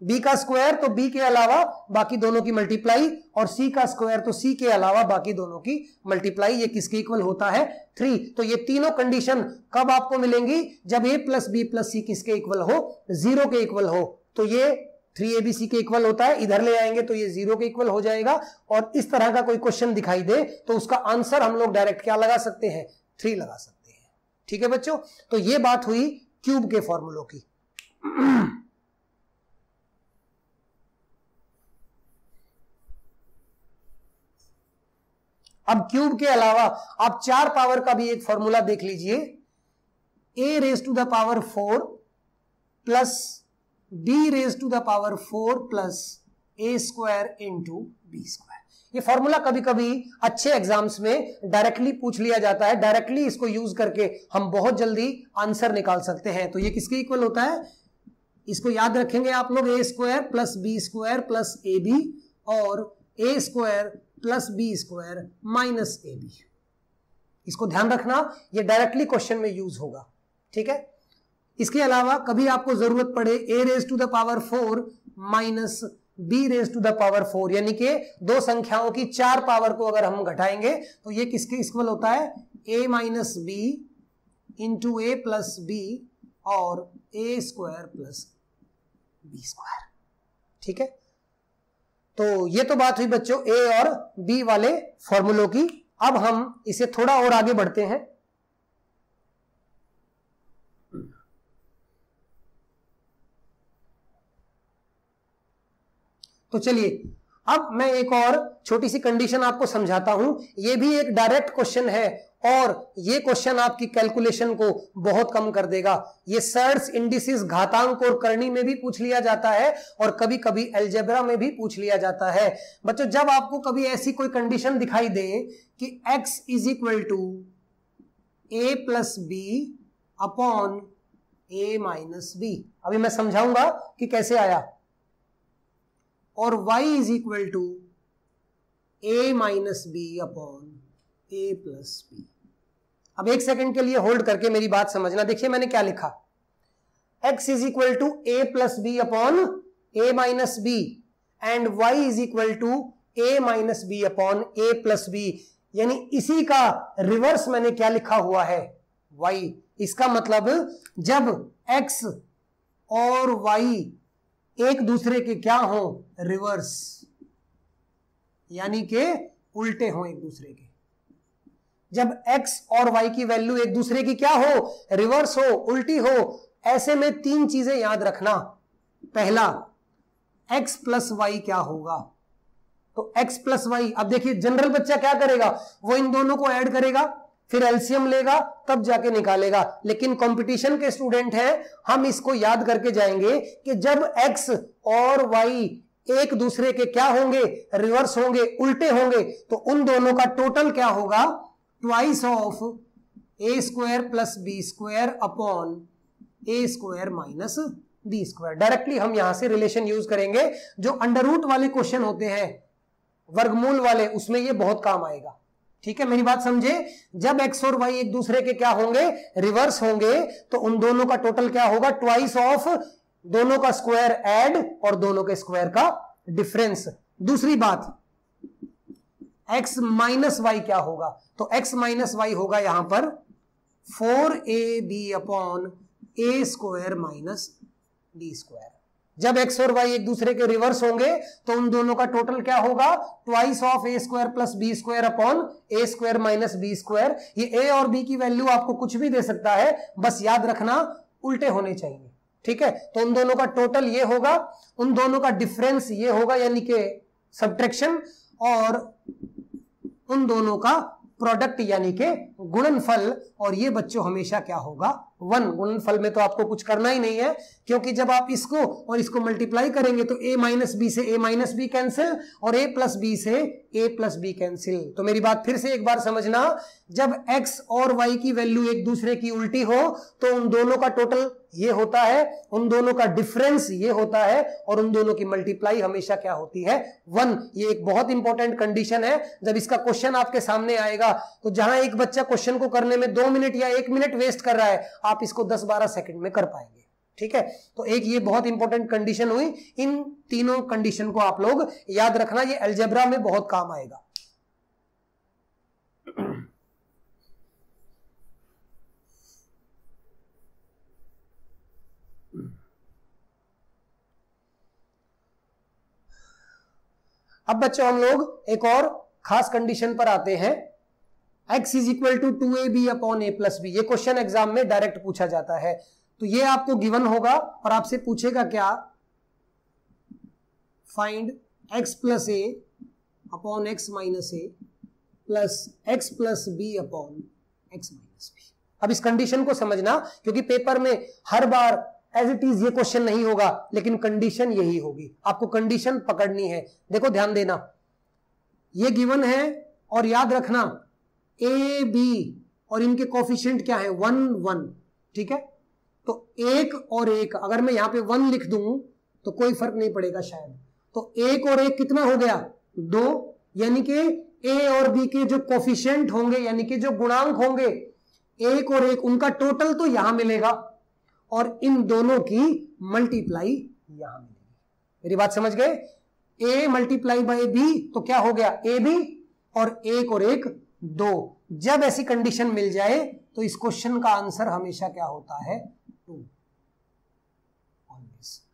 बी का स्क्वायर तो बी के अलावा बाकी दोनों की मल्टीप्लाई, और सी का स्क्वायर तो सी के अलावा बाकी दोनों की मल्टीप्लाई। ये किसके इक्वल होता है? 3। तो ये तीनों कंडीशन कब आपको मिलेंगी? जब a प्लस बी प्लस सी किसके इक्वल हो? 0 के इक्वल हो। तो ये 3abc के इक्वल होता है, इधर ले आएंगे तो ये 0 के इक्वल हो जाएगा। और इस तरह का कोई क्वेश्चन दिखाई दे तो उसका आंसर हम लोग डायरेक्ट क्या लगा सकते हैं? 3 लगा सकते हैं। ठीक है बच्चों, तो ये बात हुई क्यूब के फॉर्मूलों की। अब क्यूब के अलावा आप 4 पावर का भी एक फॉर्मूला देख लीजिए, a raise to the power 4 plus b raise to the power 4 plus a square into b square. ये फॉर्मूला कभी कभी अच्छे एग्जाम्स में डायरेक्टली पूछ लिया जाता है, डायरेक्टली इसको यूज करके हम बहुत जल्दी आंसर निकाल सकते हैं। तो ये किसके इक्वल होता है? इसको याद रखेंगे आप लोग, a square plus B square plus a b और a square plus B square minus a b. इसको ध्यान रखना, ये डायरेक्टली क्वेश्चन में यूज होगा। ठीक है, इसके अलावा कभी आपको जरूरत पड़े a raise to the power 4 minus b raise to the power 4, यानी कि दो संख्याओं की 4 पावर को अगर हम घटाएंगे तो ये किसके इक्वल होता है? a minus b into a plus B और a square plus B square. ठीक है, तो ये तो बात हुई बच्चों a और b वाले फॉर्मूलों की। अब हम इसे थोड़ा और आगे बढ़ते हैं। तो चलिए अब मैं एक और छोटी सी कंडीशन आपको समझाता हूं। यह भी एक डायरेक्ट क्वेश्चन है और यह क्वेश्चन आपकी कैलकुलेशन को बहुत कम कर देगा। ये सर्ट्स, इंडिसेस, घातांक और करनी में भी पूछ लिया जाता है और कभी कभी अलजेब्रा में भी पूछ लिया जाता है। बच्चों, जब आपको कभी ऐसी कोई कंडीशन दिखाई दे कि x is equal to a plus b upon a minus b, अभी मैं समझाऊंगा कि कैसे आया, और y is equal to a minus b upon a plus b. अब एक सेकंड के लिए होल्ड करके मेरी बात समझना। देखिए मैंने क्या लिखा, x is equal to a plus b upon a minus b and y is equal to a minus b upon a plus b, यानी इसी का रिवर्स मैंने क्या लिखा हुआ है? y। इसका मतलब जब x और y एक दूसरे के क्या हो? रिवर्स, यानी के उल्टे हो एक दूसरे के। जब x और y की वैल्यू एक दूसरे की क्या हो? रिवर्स हो, उल्टी हो। ऐसे में 3 चीजें याद रखना। पहला, x प्लस वाई क्या होगा? तो x प्लस वाई, अब देखिए जनरल बच्चा क्या करेगा? वो इन दोनों को ऐड करेगा, फिर एलसीएम लेगा, तब जाके निकालेगा। लेकिन कंपटीशन के स्टूडेंट हैं, हम इसको याद करके जाएंगे कि जब x और y एक दूसरे के क्या होंगे? रिवर्स होंगे, उल्टे होंगे, तो उन दोनों का टोटल क्या होगा? Twice of a square plus B square upon a square minus B square. Directly हम यहां से रिलेशन यूज करेंगे। जो अंडर रूट वाले क्वेश्चन होते हैं, वर्गमूल वाले, उसमें ये बहुत काम आएगा। ठीक है, मेरी बात समझे? जब x और y एक दूसरे के क्या होंगे? रिवर्स होंगे, तो उन दोनों का टोटल क्या होगा? ट्वाइस ऑफ दोनों का स्क्वायर ऐड और दोनों के स्क्वायर का डिफरेंस। दूसरी बात, x माइनस वाई क्या होगा? तो x माइनस वाई होगा यहां पर 4ab upon a square minus B square. जब x और y एक दूसरे के रिवर्स होंगे तो उन दोनों का टोटल क्या होगा, twice of A square plus B square upon a square minus B square. ये a और b की वैल्यू आपको कुछ भी दे सकता है, बस याद रखना उल्टे होने चाहिए, ठीक है। तो उन दोनों का टोटल ये होगा, उन दोनों का डिफरेंस ये होगा यानी कि सब्ट्रैक्शन, और उन दोनों का प्रोडक्ट यानी के गुणनफल। और ये बच्चों हमेशा क्या होगा, 1। गुणनफल में तो आपको कुछ करना ही नहीं है, क्योंकि जब आप इसको और इसको मल्टीप्लाई करेंगे तो a माइनस बी से a माइनस बी कैंसिल और a प्लस बी से a प्लस बी कैंसिल। तो मेरी बात फिर से एक बार समझना, जब x और y की वैल्यू एक दूसरे की उल्टी हो तो उन दोनों का टोटल ये होता है, उन दोनों का डिफरेंस ये होता है, और उन दोनों की मल्टीप्लाई हमेशा क्या होती है, 1। ये एक बहुत इंपॉर्टेंट कंडीशन है। जब इसका क्वेश्चन आपके सामने आएगा तो जहां एक बच्चा क्वेश्चन को करने में 2 मिनट या 1 मिनट वेस्ट कर रहा है, आप इसको 10-12 सेकंड में कर पाएंगे, ठीक है। तो एक ये बहुत इंपॉर्टेंट कंडीशन हुई। इन तीनों कंडीशन को आप लोग याद रखना, ये अलजेब्रा में बहुत काम आएगा। अब बच्चों हम लोग एक और खास कंडीशन पर आते हैं, x is equal to 2ab upon a plus b. ये क्वेश्चन एग्जाम में डायरेक्ट पूछा जाता है। तो ये आपको गिवन होगा और आपसे पूछेगा क्या, find x plus a upon x minus a plus x plus b upon x minus b। अब इस कंडीशन को समझना, क्योंकि पेपर में हर बार एज इट इज ये क्वेश्चन नहीं होगा, लेकिन कंडीशन यही होगी, आपको कंडीशन पकड़नी है। देखो ध्यान देना, ये गिवन है और याद रखना ए बी और इनके कोफिशिएंट क्या है, 1 1, ठीक है। तो 1 और 1, अगर मैं यहां पे 1 लिख दूं तो कोई फर्क नहीं पड़ेगा शायद। तो 1 और 1 कितना हो गया, 2, यानी कि ए और बी के जो कोफिशिएंट होंगे यानी कि जो गुणांक होंगे 1 और 1, उनका टोटल तो यहां मिलेगा और इन दोनों की मल्टीप्लाई यहां मिलेगी। मेरी बात समझ गए, a मल्टीप्लाई बाय बी तो क्या हो गया, ए बी, और 1 और 1 2। जब ऐसी कंडीशन मिल जाए तो इस क्वेश्चन का आंसर हमेशा क्या होता है, 2।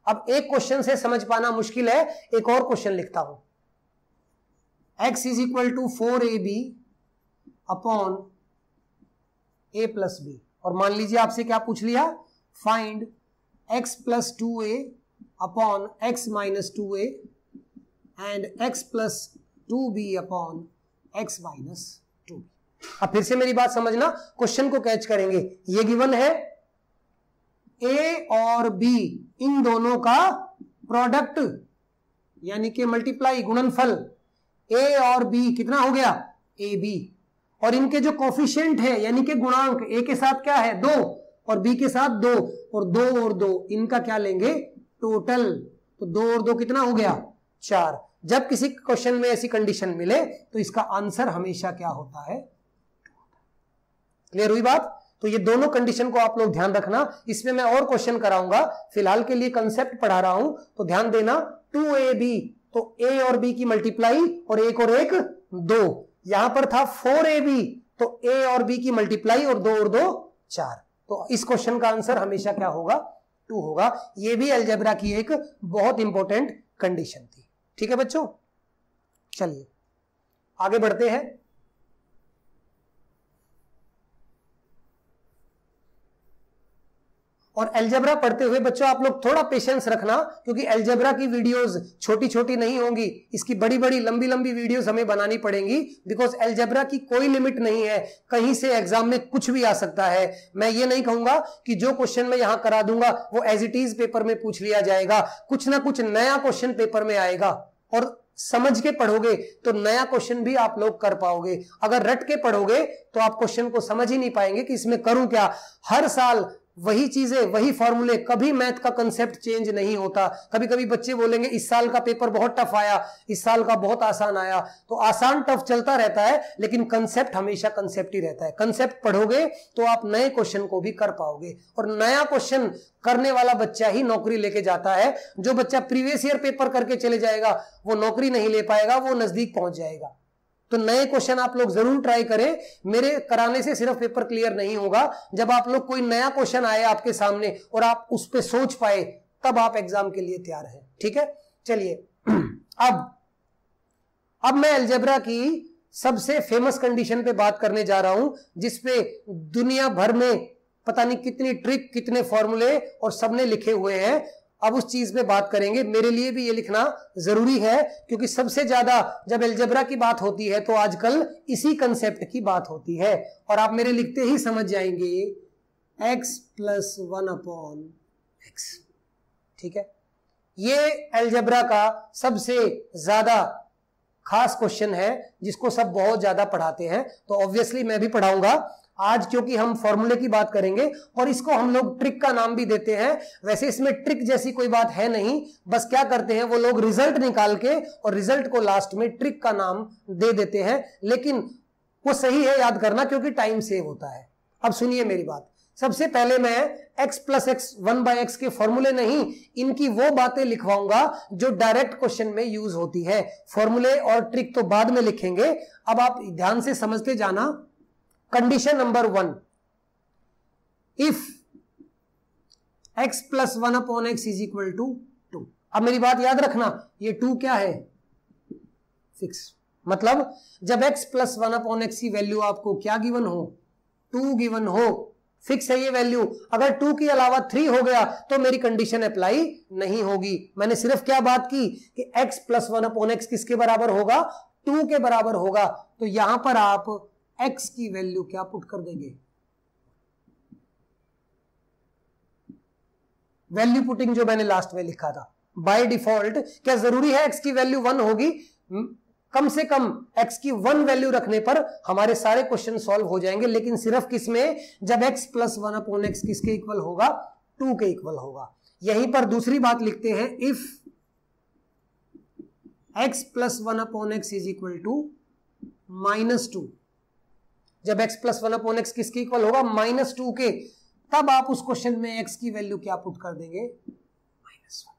अब एक क्वेश्चन से समझ पाना मुश्किल है, एक और क्वेश्चन लिखता हूं, x is equal to 4ab upon a plus B. और मान लीजिए आपसे क्या पूछ लिया, find x plus 2a upon x minus 2a and x plus 2b upon x minus 2b। अब फिर से मेरी बात समझना, क्वेश्चन को कैच करेंगे। ये गिवन है a और b, इन दोनों का प्रोडक्ट यानी कि मल्टीप्लाई, गुणनफल, a और b कितना हो गया, ab, और इनके जो कोफिशिएंट है यानी कि गुणांक, a के साथ क्या है 2 और b के साथ 2, और 2 और 2 इनका क्या लेंगे, टोटल। तो 2 और 2 कितना हो गया, 4। जब किसी क्वेश्चन में ऐसी कंडीशन मिले तो इसका आंसर हमेशा क्या होता है, क्लियर हुई बात। तो ये दोनों कंडीशन को आप लोग ध्यान रखना। इसमें मैं और क्वेश्चन कराऊंगा, फिलहाल के लिए कंसेप्ट पढ़ा रहा हूं, तो ध्यान देना। 2ab, तो a और b की मल्टीप्लाई, और 1 और 1 2। यहां पर था 4ab, तो a और b की मल्टीप्लाई और 2 और 2 4। तो इस क्वेश्चन का आंसर हमेशा क्या होगा, 2 होगा। यह भी अलजेब्रा की एक बहुत इंपॉर्टेंट कंडीशन थी, ठीक है बच्चों। चलिए आगे बढ़ते हैं। और अलजेब्रा पढ़ते हुए बच्चों आप लोग थोड़ा पेशेंस रखना, क्योंकि अलजेब्रा की वीडियोस छोटी छोटी नहीं होंगी, इसकी बड़ी बड़ी लंबी लंबी वीडियोस हमें बनानी पड़ेंगी, बिकॉज अलजेब्रा की कोई लिमिट नहीं है, कहीं से एग्जाम में कुछ भी आ सकता है। मैं ये नहीं कहूंगा कि जो क्वेश्चन मैं यहां करा दूंगा वो एज इट इज पेपर में पूछ लिया जाएगा, कुछ ना कुछ नया क्वेश्चन पेपर में आएगा, और समझ के पढ़ोगे तो नया क्वेश्चन भी आप लोग कर पाओगे। अगर रट के पढ़ोगे तो आप क्वेश्चन को समझ ही नहीं पाएंगे कि इसमें करूं क्या। हर साल वही चीजें, वही फॉर्मूले, कभी मैथ का कंसेप्ट चेंज नहीं होता। कभी कभी बच्चे बोलेंगे इस साल का पेपर बहुत टफ आया, इस साल का बहुत आसान आया, तो आसान टफ चलता रहता है, लेकिन कंसेप्ट हमेशा कंसेप्ट ही रहता है। कंसेप्ट पढ़ोगे तो आप नए क्वेश्चन को भी कर पाओगे, और नया क्वेश्चन करने वाला बच्चा ही नौकरी लेके जाता है। जो बच्चा प्रीवियस ईयर पेपर करके चले जाएगा वो नौकरी नहीं ले पाएगा, वो नजदीक पहुंच जाएगा। तो नए क्वेश्चन आप लोग जरूर ट्राई करें, मेरे कराने से सिर्फ पेपर क्लियर नहीं होगा, जब आप लोग कोई नया क्वेश्चन आए आपके सामने और आप उस पर सोच पाए तब आप एग्जाम के लिए तैयार हैं। ठीक है, चलिए अब मैं अलजेब्रा की सबसे फेमस कंडीशन पे बात करने जा रहा हूं, जिसपे दुनिया भर में पता नहीं कितनी ट्रिक, कितने फॉर्मूले और सबने लिखे हुए हैं। अब उस चीज पे बात करेंगे, मेरे लिए भी ये लिखना जरूरी है, क्योंकि सबसे ज्यादा जब अलजेब्रा की बात होती है तो आजकल इसी कंसेप्ट की बात होती है। और आप मेरे लिखते ही समझ जाएंगे x + 1/x। ठीक है, ये अलजेब्रा का सबसे ज्यादा खास क्वेश्चन है जिसको सब बहुत ज्यादा पढ़ाते हैं, तो ऑब्वियसली मैं भी पढ़ाऊंगा आज, क्योंकि हम फॉर्मूले की बात करेंगे और इसको हम लोग ट्रिक का नाम भी देते हैं। वैसे इसमें ट्रिक जैसी कोई बात है नहीं, बस क्या करते हैं वो लोग रिजल्ट निकाल के और रिजल्ट को लास्ट में ट्रिक का नाम दे देते हैं, लेकिन वो सही है याद करना, क्योंकि टाइम सेव होता है। अब सुनिए मेरी बात, सबसे पहले मैं x + x 1/x के फॉर्मूले नहीं, इनकी वो बातें लिखवाऊंगा जो डायरेक्ट क्वेश्चन में यूज होती है। फॉर्मूले और ट्रिक तो बाद में लिखेंगे, अब आप ध्यान से समझते जाना। Condition number 1, if x + 1/x = 2। अब मेरी बात याद रखना, ये 2 क्या है? फिक्स। मतलब जब x + 1/x की वैल्यू आपको क्या गिवन हो? 2 गिवन हो, फिक्स है ये वैल्यू। अगर 2 के अलावा 3 हो गया तो मेरी कंडीशन अप्लाई नहीं होगी। मैंने सिर्फ क्या बात की कि x + 1/x किसके बराबर होगा? 2 के बराबर होगा। तो यहां पर आप x की वैल्यू क्या पुट कर देंगे? वैल्यू पुटिंग जो मैंने लास्ट में लिखा था। बाय डिफॉल्ट क्या जरूरी है x की वैल्यू 1 होगी? कम से कम x की 1 वैल्यू रखने पर हमारे सारे क्वेश्चन सॉल्व हो जाएंगे, लेकिन सिर्फ किसमें? जब x + 1/x किसके इक्वल होगा? 2 के इक्वल होगा। यहीं पर दूसरी बात लिखते हैं, इफ x + 1/x = -2। जब x + 1/x किसके इक्वल होगा? -2 के, तब आप उस क्वेश्चन में x की वैल्यू क्या पुट कर देंगे? -1।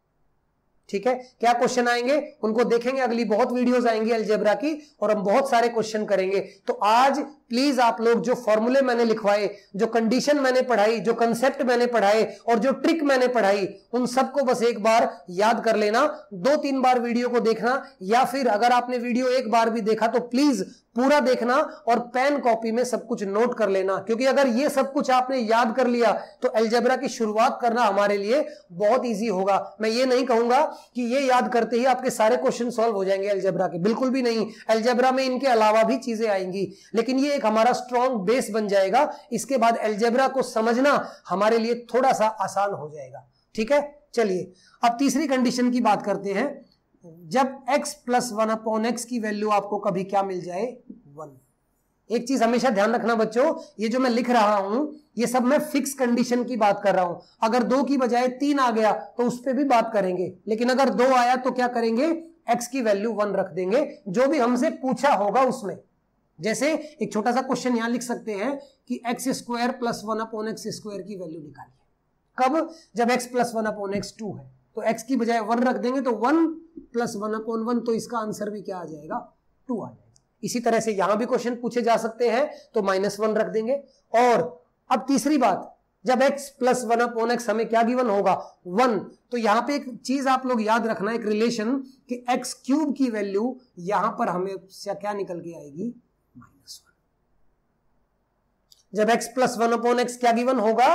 ठीक है, क्या क्वेश्चन आएंगे उनको देखेंगे, अगली बहुत वीडियोस आएंगी अलजेब्रा की और हम बहुत सारे क्वेश्चन करेंगे। तो आज प्लीज आप लोग जो फॉर्मूले मैंने लिखवाए, जो कंडीशन मैंने पढ़ाई, जो कंसेप्ट मैंने पढ़ाए और जो ट्रिक मैंने पढ़ाई, उन सबको बस एक बार याद कर लेना। 2-3 बार वीडियो को देखना, या फिर अगर आपने वीडियो एक बार भी देखा तो प्लीज पूरा देखना और पेन कॉपी में सब कुछ नोट कर लेना, क्योंकि अगर ये सब कुछ आपने याद कर लिया तो अलजेब्रा की शुरुआत करना हमारे लिए बहुत इजी होगा। मैं ये नहीं कहूंगा कि ये याद करते ही आपके सारे क्वेश्चन सॉल्व हो जाएंगे अलजेब्रा के, बिल्कुल भी नहीं। अलजेब्रा में इनके अलावा भी चीजें आएंगी, लेकिन ये एक हमारा स्ट्रॉन्ग बेस बन जाएगा। इसके बाद अलजेब्रा को समझना हमारे लिए थोड़ा सा आसान हो जाएगा। ठीक है, चलिए अब तीसरी कंडीशन की बात करते हैं। जब x + 1/x की वैल्यू आपको कभी क्या मिल जाए? 1। एक चीज हमेशा ध्यान रखना बच्चों, ये जो मैं लिख रहा हूं ये सब मैं फिक्स कंडीशन की बात कर रहा हूं। अगर 2 की बजाय 3 आ गया तो उस पर भी बात करेंगे, लेकिन अगर 2 आया तो क्या करेंगे? x की वैल्यू 1 रख देंगे, जो भी हमसे पूछा होगा उसमें। जैसे एक छोटा सा क्वेश्चन यहां लिख सकते हैं कि x² + 1/x² की वैल्यू निकालिए। कब? जब x + 1/x 2 है, तो x की बजाय 1 रख देंगे, तो 1 + 1/1, तो इसका आंसर भी क्या आ जाएगा? 2 आ जाएगा। इसी तरह से यहां भी क्वेश्चन पूछे जा सकते हैं, तो -1 रख देंगे। और अब तीसरी बात, जब x + 1/x हमें क्या गिवन होगा? 1। तो यहां पे एक चीज आप लोग याद रखना, एक रिलेशन, कि x³ की वैल्यू यहां पर हमें क्या निकल के आएगी? -1। जब x + 1/x क्या गिवन होगा?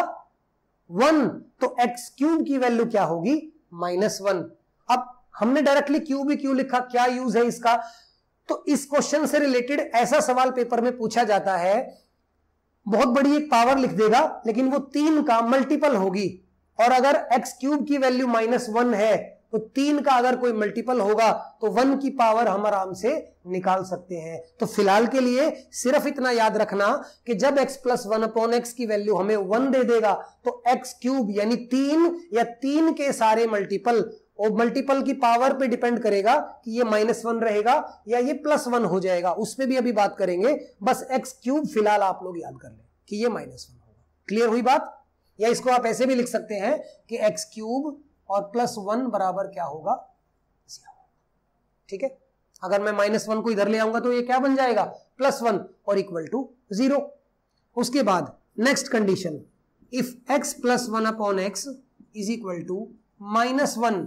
1, तो x³ की वैल्यू क्या होगी? -1। अब हमने डायरेक्टली क्यूब ही क्यों लिखा? क्या यूज है इसका? तो इस क्वेश्चन से रिलेटेड ऐसा सवाल पेपर में पूछा जाता है, बहुत बड़ी एक पावर लिख देगा, लेकिन वो 3 का मल्टीपल होगी, और अगर x³ की वैल्यू -1 है तो 3 का अगर कोई मल्टीपल होगा तो 1 की पावर हम आराम से निकाल सकते हैं। तो फिलहाल के लिए सिर्फ इतना याद रखना कि जब x + 1/x की वैल्यू हमें 1 दे देगा तो x³ यानी 3 या 3 के सारे मल्टीपल, और मल्टीपल की पावर पे डिपेंड करेगा कि ये -1 रहेगा या ये +1 हो जाएगा, उस पर भी अभी बात करेंगे। बस x³ फिलहाल आप लोग याद कर लें कि ये -1 होगा। क्लियर हुई बात? या इसको आप ऐसे भी लिख सकते हैं कि x³ और +1 बराबर क्या होगा? 0। ठीक है, अगर मैं -1 को इधर ले आऊंगा तो ये क्या बन जाएगा, +1 और इक्वल टू 0। उसके बाद next condition, if x + 1 upon x is equal to -1,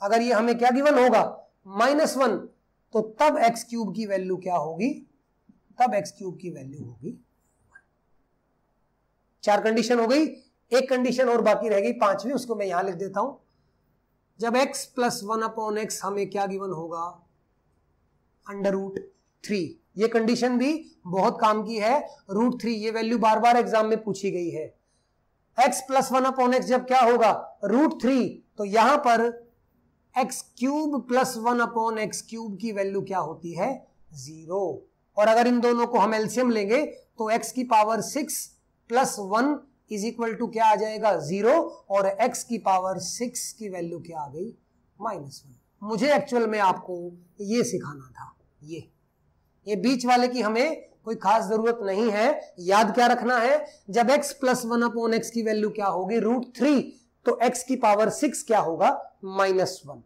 अगर ये हमें क्या गिवन होगा, -1, तो तब x³ की वैल्यू क्या होगी, तब x³ की वैल्यू होगी 4 कंडीशन हो गई। एक कंडीशन और बाकी रह गई 5वीं, उसको मैं यहां लिख देता हूं। जब x + 1 अपॉन x हमें क्या गिवन होगा, √3। ये कंडीशन भी बहुत काम की है, √3 ये वैल्यू बार बार एग्जाम में पूछी गई है। x + 1 अपॉन x जब क्या होगा, √3, तो यहां पर x³ + 1 अपॉन x³ की वैल्यू क्या होती है, 0। और अगर इन दोनों को हम एलसीएम लेंगे तो x की पावर 6 + 1 इज इक्वल टू क्या आ जाएगा, 0, और x की पावर 6 की वैल्यू क्या आ गई, -1। मुझे एक्चुअल में आपको ये सिखाना था, ये बीच वाले की हमें कोई खास जरूरत नहीं है। याद क्या रखना है, जब x + 1 अपॉन x की वैल्यू क्या होगी, √3, तो x की पावर 6 क्या होगा, -1।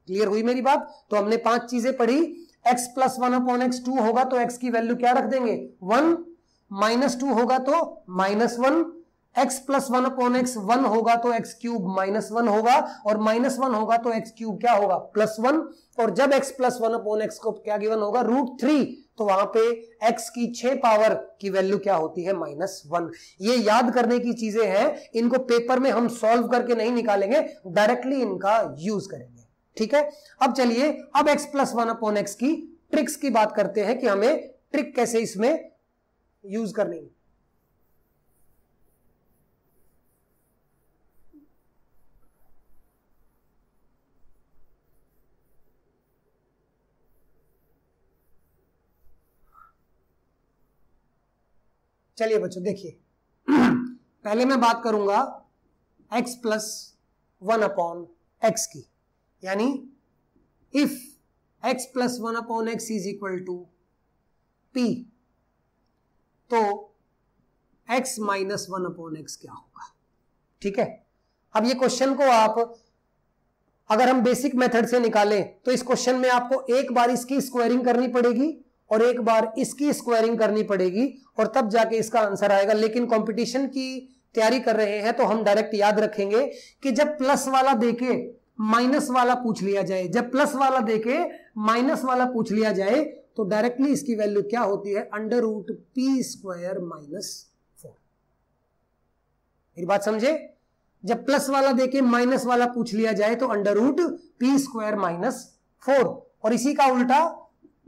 क्लियर हुई मेरी बात। तो हमने 5 चीजें पढ़ी। x + 1 अपॉन x 2 होगा तो x की वैल्यू क्या रख देंगे, 1, -2 होगा तो -1, x + 1 अपॉन x 1 होगा तो x³ -1 होगा, और -1 होगा तो x³ क्या होगा, +1। और जब x + 1 अपॉन x को क्या गिवन होगा, √3, तो वहां पे x की 6 पावर की वैल्यू क्या होती है, -1। ये याद करने की चीजें हैं, इनको पेपर में हम सॉल्व करके नहीं निकालेंगे, डायरेक्टली इनका यूज करेंगे। ठीक है, अब चलिए अब x + 1 अपॉन x की ट्रिक्स की बात करते हैं कि हमें ट्रिक कैसे इसमें यूज करनी है। चलिए बच्चों देखिए, पहले मैं बात करूंगा x + 1 अपॉन x की, यानी if x + 1 upon x is equal to p, तो x - 1 अपॉन x क्या होगा। ठीक है, अब ये क्वेश्चन को आप अगर हम बेसिक मेथड से निकालें तो इस क्वेश्चन में आपको एक बार इसकी स्क्वायरिंग करनी पड़ेगी और एक बार इसकी स्क्वायरिंग करनी पड़ेगी, और तब जाके इसका आंसर आएगा। लेकिन कंपटीशन की तैयारी कर रहे हैं तो हम डायरेक्ट याद रखेंगे कि जब प्लस वाला देके माइनस वाला पूछ लिया जाए, जब प्लस वाला देके माइनस वाला पूछ लिया जाए, तो डायरेक्टली इसकी वैल्यू क्या होती है, √p² - 4। मेरी बात समझे, जब प्लस वाला देके माइनस वाला पूछ लिया जाए तो √p² - 4। और इसी का उल्टा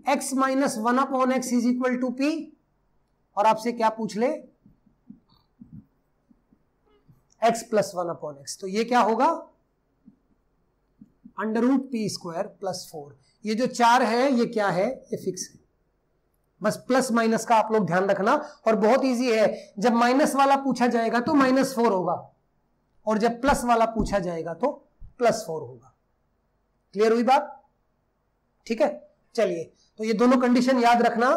x - 1 upon x is equal to p, और आपसे क्या पूछ ले, x + 1 अपॉन x, तो ये क्या होगा, √p² + 4। ये जो 4 है ये क्या है, ये फिक्स है, बस प्लस माइनस का आप लोग ध्यान रखना। और बहुत इजी है, जब माइनस वाला पूछा जाएगा तो -4 होगा, और जब प्लस वाला पूछा जाएगा तो +4 होगा। क्लियर हुई बात। ठीक है, चलिए तो ये दोनों कंडीशन याद रखना।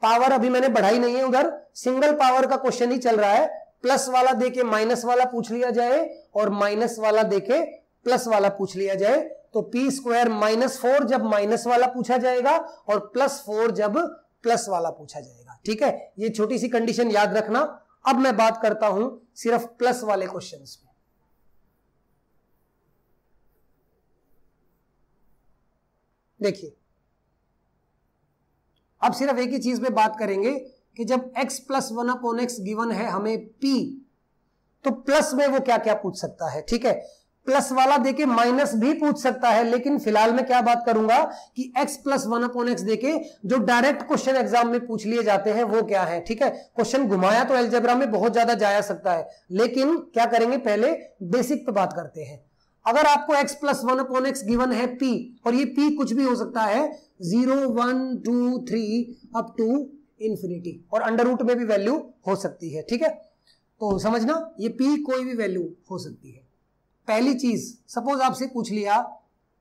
पावर अभी मैंने बढ़ाई नहीं है, उधर सिंगल पावर का क्वेश्चन ही चल रहा है। प्लस वाला देके माइनस वाला पूछ लिया जाए और माइनस वाला देके प्लस वाला पूछ लिया जाए, तो p² - 4 जब माइनस वाला पूछा जाएगा और +4 जब प्लस वाला पूछा जाएगा। ठीक है, ये छोटी सी कंडीशन याद रखना। अब मैं बात करता हूं सिर्फ प्लस वाले क्वेश्चंस में। देखिए, अब सिर्फ एक ही चीज पे बात करेंगे कि जब x + 1 अपॉन x गिवन है हमें p, तो प्लस में वो क्या क्या पूछ सकता है। ठीक है, प्लस वाला देके माइनस भी पूछ सकता है, लेकिन फिलहाल मैं क्या बात करूंगा कि x + 1 अपॉन x देके जो डायरेक्ट क्वेश्चन एग्जाम में पूछ लिए जाते हैं वो क्या है। ठीक है, क्वेश्चन घुमाया तो अलजेब्रा में बहुत ज्यादा जाया सकता है, लेकिन क्या करेंगे, पहले बेसिक पे बात करते हैं। अगर आपको x + 1 अपॉन x गिवन है p, और ये p कुछ भी हो सकता है, 0, 1, 2, 3 अप टू इंफिनिटी, और अंडर रूट में भी वैल्यू हो सकती है। ठीक है, तो समझना ये p कोई भी वैल्यू हो सकती है। पहली चीज, सपोज आपसे पूछ लिया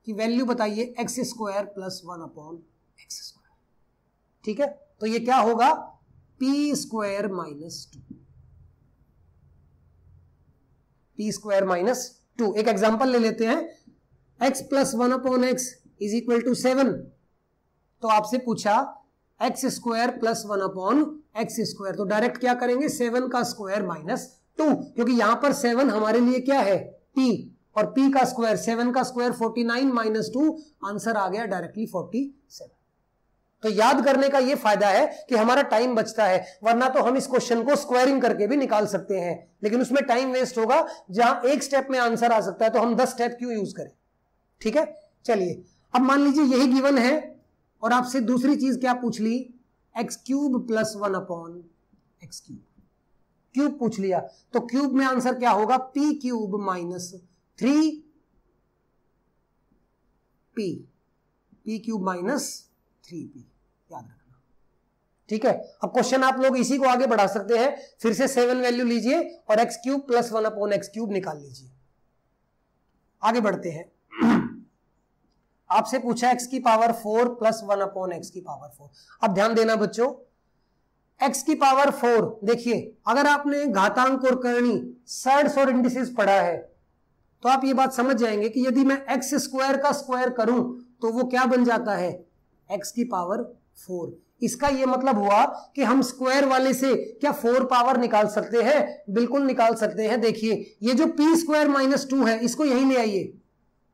कि वैल्यू बताइए x² + 1 अपॉन x²। ठीक है, तो ये क्या होगा, p² - 2 p² - 2। एक एग्जांपल ले लेते हैं, x + 1 upon x is equal to 7, तो आपसे पूछा x square plus 1 upon x square, तो डायरेक्ट क्या करेंगे 7 का स्क्वायर माइनस 2, क्योंकि यहां पर 7 हमारे लिए क्या है p, और p का स्क्वायर 7 का स्क्वायर 49 माइनस 2, आंसर आ गया डायरेक्टली 47। तो याद करने का ये फायदा है कि हमारा टाइम बचता है, वरना तो हम इस क्वेश्चन को स्क्वायरिंग करके भी निकाल सकते हैं, लेकिन उसमें टाइम वेस्ट होगा। जहां एक स्टेप में आंसर आ सकता है तो हम 10 स्टेप क्यों यूज करें। ठीक है, चलिए अब मान लीजिए यही गिवन है और आपसे दूसरी चीज क्या पूछ ली, x cube plus 1 upon x cube, cube पूछ लिया, तो क्यूब में आंसर क्या होगा, p cube minus 3 p, p cube minus 3p, याद रखना। ठीक है, अब क्वेश्चन आप लोग इसी को आगे बढ़ा सकते हैं, फिर से 7 वैल्यू लीजिए और x cube plus 1 upon x cube निकाल लीजिए। आगे बढ़ते हैं, आपसे पूछा एक्स की पावर 4 प्लस 1 अपॉन एक्स की पावर 4। अब ध्यान देना बच्चों, एक्स की पावर 4, देखिए अगर आपने घातांक और करणी सर्ड्स और इंडिसेस पढ़ा है तो आप ये बात समझ जाएंगे कि यदि मैं एक्स स्क्वायर का स्क्वायर करूं तो वो क्या बन जाता है, एक्स की पावर 4। इसका ये मतलब हुआ कि हम स्क्वायर वाले से क्या 4 पावर निकाल सकते हैं, बिल्कुल निकाल सकते हैं। देखिए ये जो पी स्क्वायर माइनस 2 है इसको यहीं ले आइए,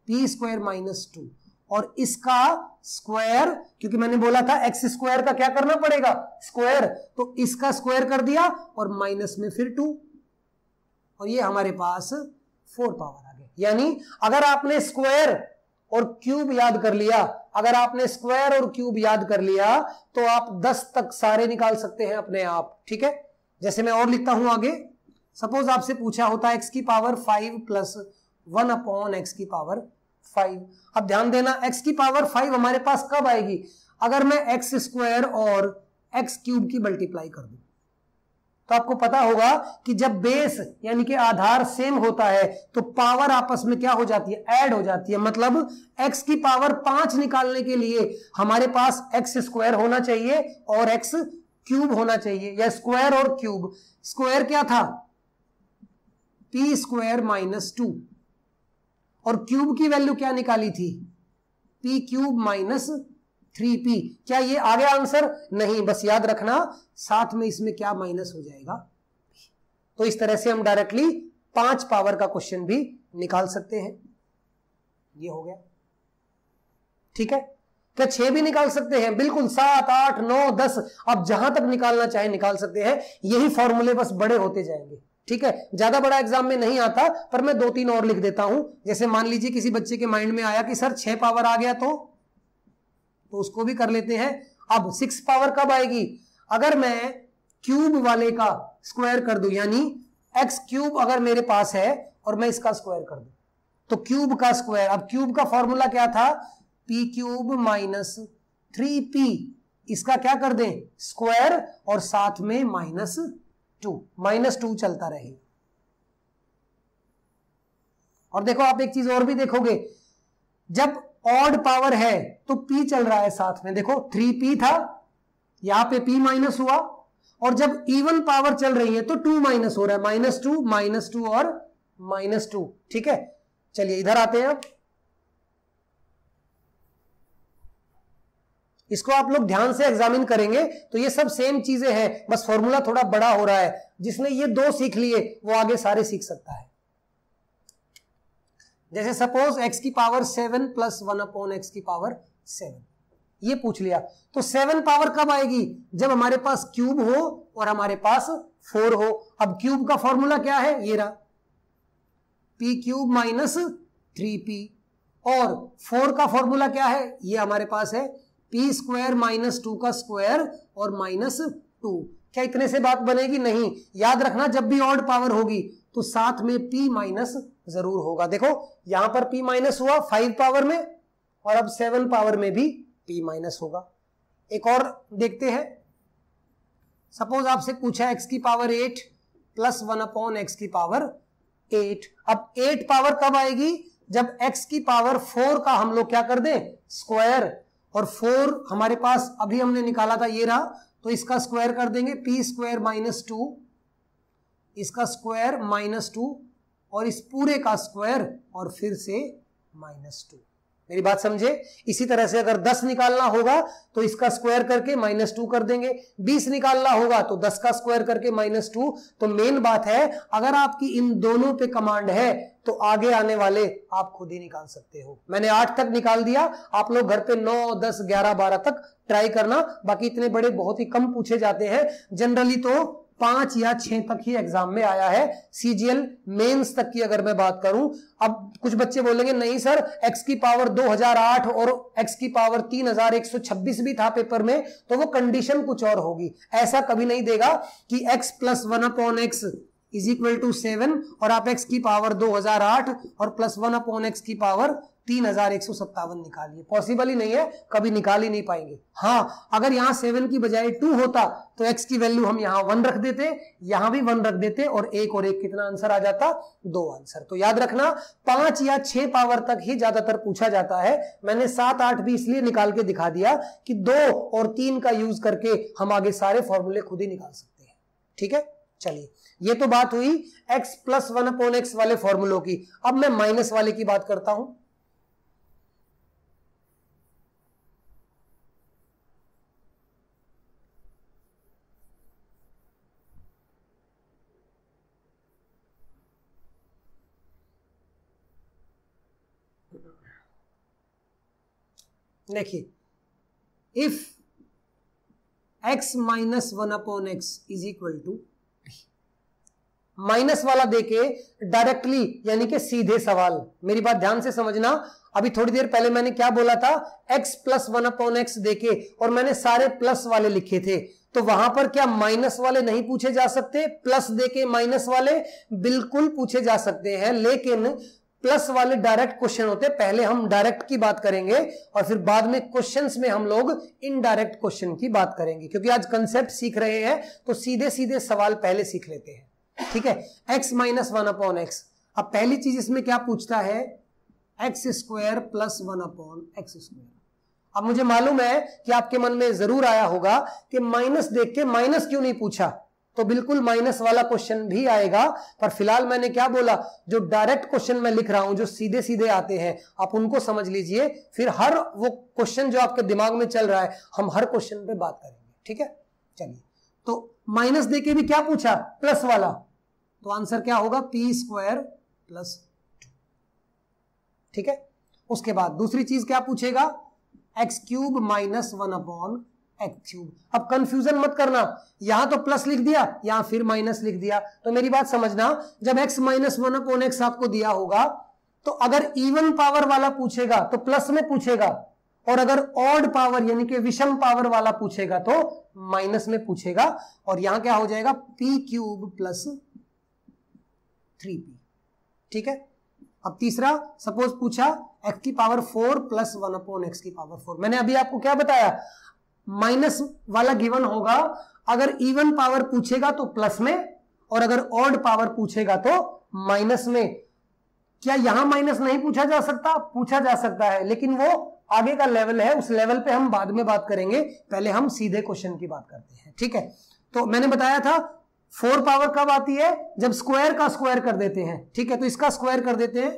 पी स्क्वायर माइनस 2, और इसका स्क्वायर, क्योंकि मैंने बोला था एक्स स्क्वायर का क्या करना पड़ेगा स्क्वायर, तो इसका स्क्वायर कर दिया और माइनस में फिर 2, और ये हमारे पास 4 पावर आ गए। यानी अगर आपने स्क्वायर और क्यूब याद कर लिया, अगर आपने स्क्वायर और क्यूब याद कर लिया तो आप 10 तक सारे निकाल सकते हैं अपने आप। ठीक है, जैसे मैं और लिखता हूं आगे, सपोज आपसे पूछा होता एक्स की पावर 5 प्लस 1 अपॉन एक्स की पावर 5। अब ध्यान देना, एक्स की पावर 5 हमारे पास कब आएगी, अगर मैं एक्स स्क्वायर और एक्स क्यूब की मल्टीप्लाई कर दूं। तो आपको पता होगा कि जब बेस यानी कि आधार सेम होता है तो पावर आपस में क्या हो जाती है, ऐड हो जाती है। मतलब x की पावर 5 निकालने के लिए हमारे पास एक्स स्क्वायर होना चाहिए और एक्स क्यूब होना चाहिए, या स्क्वायर और क्यूब। स्क्वायर क्या था, पी स्क्वायर माइनस 2, और क्यूब की वैल्यू क्या निकाली थी, पी क्यूब माइनस 3p। क्या ये आ गया आंसर, नहीं, बस याद रखना साथ में इसमें क्या माइनस हो जाएगा। तो इस तरह से हम डायरेक्टली 5 पावर का क्वेश्चन भी निकाल सकते हैं। ये हो गया। ठीक है, क्या 6 भी निकाल सकते हैं, बिल्कुल 7, 8, 9, 10, अब जहां तक निकालना चाहे निकाल सकते हैं। यही फॉर्मूले बस बड़े होते जाएंगे। ठीक है, ज्यादा बड़ा एग्जाम में नहीं आता, पर मैं 2-3 और लिख देता हूं। जैसे मान लीजिए किसी बच्चे के माइंड में आया कि सर 6 पावर आ गया तो उसको भी कर लेते हैं। अब 6 पावर कब आएगी, अगर मैं क्यूब वाले का स्क्वायर कर दूं, यानी एक्स क्यूब अगर मेरे पास है और मैं इसका स्क्वायर कर दूं तो क्यूब का स्क्वायर, अब क्यूब का फॉर्मूला क्या था, पी क्यूब माइनस 3p, इसका क्या कर दें स्क्वायर और साथ में माइनस 2 चलता रहे। और देखो आप एक चीज और भी देखोगे, जब ऑड पावर है तो p चल रहा है साथ में, देखो 3p था, यहां पे p माइनस हुआ, और जब इवन पावर चल रही है तो 2 माइनस हो रहा है, -2 और -2। ठीक है, चलिए इधर आते हैं। अब इसको आप लोग ध्यान से एग्जामिन करेंगे तो ये सब सेम चीजें हैं, बस फॉर्मूला थोड़ा बड़ा हो रहा है। जिसने ये 2 सीख लिए वो आगे सारे सीख सकता है। जैसे सपोज x की पावर 7 प्लस 1 अपॉन एक्स की पावर 7, ये पूछ लिया, तो 7 पावर कब आएगी, जब हमारे पास क्यूब हो और हमारे पास 4 हो। अब क्यूब का फॉर्मूला क्या है, ये रहा, p क्यूब माइनस 3p, और 4 का फॉर्मूला क्या है, ये हमारे पास है p स्क्वायर माइनस 2 का स्क्वायर और -2। क्या इतने से बात बनेगी, नहीं। याद रखना जब भी ऑड पावर होगी तो साथ में p माइनस जरूर होगा। देखो यहां पर p माइनस हुआ 5 पावर में, और अब 7 पावर में भी p माइनस होगा। एक और देखते हैं, सपोज आपसे पूछा x की पावर 8 प्लस 1 अपॉन एक्स की पावर 8। अब 8 पावर कब आएगी, जब x की पावर 4 का हम लोग क्या कर दें स्क्वायर, और 4 हमारे पास अभी हमने निकाला था, ये रहा, तो इसका स्क्वायर कर देंगे, p स्क्वायर माइनस 2, इसका स्क्वायर -2, और इस पूरे का स्क्वायर और फिर से -2। मेरी बात समझे। इसी तरह से अगर 10 निकालना होगा तो इसका स्क्वायर करके -2 कर देंगे, 20 निकालना होगा तो 10 का स्क्वायर करके -2। तो मेन बात है, अगर आपकी इन दोनों पे कमांड है तो आगे आने वाले आप खुद ही निकाल सकते हो। मैंने 8 तक निकाल दिया, आप लोग घर पे 9, 10, 11, 12 तक ट्राई करना। बाकी इतने बड़े बहुत ही कम पूछे जाते हैं, जनरली तो 5 या 6 तक ही एग्जाम में आया है। सीजीएल मेंस तक की अगर मैं बात करूं, अब कुछ बच्चे बोलेंगे नहीं सर x की पावर 2008 और x की पावर 3126 भी था पेपर में, तो वो कंडीशन कुछ और होगी। ऐसा कभी नहीं देगा कि x + 1/x = 7 और आप x की पावर 2008 और +1/x की पावर 3157 निकालिए। पॉसिबल ही नहीं है, कभी निकाल ही नहीं पाएंगे। हाँ, अगर यहां 7 की बजाय 2 होता तो x की वैल्यू हम यहां 1 रख देते, यहां भी 1 रख देते और 1 और 1 कितना आंसर आ जाता? 2 आंसर। तो याद रखना 5 या 6 पावर तक ही ज्यादातर पूछा जाता है। मैंने 7, 8 भी इसलिए निकाल के दिखा दिया कि 2 और 3 का यूज करके हम आगे सारे फॉर्मूले खुद ही निकाल सकते हैं। ठीक है, चलिए ये तो बात हुई x + 1/x वाले फॉर्मूलों की। अब मैं माइनस वाले की बात करता हूं। देखिए, इफ x - 1/x = माइनस वाला देके डायरेक्टली यानी कि सीधे सवाल, मेरी बात ध्यान से समझना। अभी थोड़ी देर पहले मैंने क्या बोला था, x + 1/x देके और मैंने सारे प्लस वाले लिखे थे, तो वहां पर क्या माइनस वाले नहीं पूछे जा सकते? प्लस देके माइनस वाले बिल्कुल पूछे जा सकते हैं, लेकिन प्लस वाले डायरेक्ट क्वेश्चन होते हैं। पहले हम डायरेक्ट की बात करेंगे और फिर बाद में क्वेश्चंस में हम लोग इनडायरेक्ट क्वेश्चन की बात करेंगे, क्योंकि आज कंसेप्ट सीख रहे हैं तो सीधे सीधे सवाल पहले सीख लेते हैं। ठीक है, x - 1/x। अब पहली चीज इसमें क्या पूछता है? x² + 1/x²। अब मुझे मालूम है कि आपके मन में जरूर आया होगा कि माइनस देख के माइनस क्यों नहीं पूछा, तो बिल्कुल माइनस वाला क्वेश्चन भी आएगा। पर फिलहाल मैंने क्या बोला, जो डायरेक्ट क्वेश्चन मैं लिख रहा हूं, जो सीधे सीधे आते हैं, आप उनको समझ लीजिए। फिर हर वो क्वेश्चन जो आपके दिमाग में चल रहा है, हम हर क्वेश्चन पे बात करेंगे। ठीक है, चलिए, तो माइनस देके भी क्या पूछा? प्लस वाला, तो आंसर क्या होगा? p² + 2। ठीक है, उसके बाद दूसरी चीज क्या पूछेगा? x³ - 1/x³। अब कंफ्यूजन मत करना, यहां तो प्लस लिख दिया, यहां फिर माइनस लिख दिया। तो मेरी बात समझना, जब x - 1/x आपको दिया होगा तो अगर इवन पावर वाला पूछेगा तो प्लस में पूछेगा, और अगर ऑड पावर यानी कि विषम पावर वाला पूछेगा तो माइनस में पूछेगा। और यहां क्या हो जाएगा? p³ + 3p। ठीक है, अब तीसरा सपोज पूछा x की पावर 4 + 1/x की पावर 4। मैंने अभी आपको क्या बताया, माइनस वाला गिवन होगा, अगर इवन पावर पूछेगा तो प्लस में, और अगर ऑड पावर पूछेगा तो माइनस में। क्या यहां माइनस नहीं पूछा जा सकता? पूछा जा सकता है, लेकिन वो आगे का लेवल है, उस लेवल पे हम बाद में बात करेंगे। पहले हम सीधे क्वेश्चन की बात करते हैं। ठीक है, तो मैंने बताया था 4 पावर कब आती है? जब स्क्वायर का स्क्वायर कर देते हैं। ठीक है, तो इसका स्क्वायर कर देते हैं,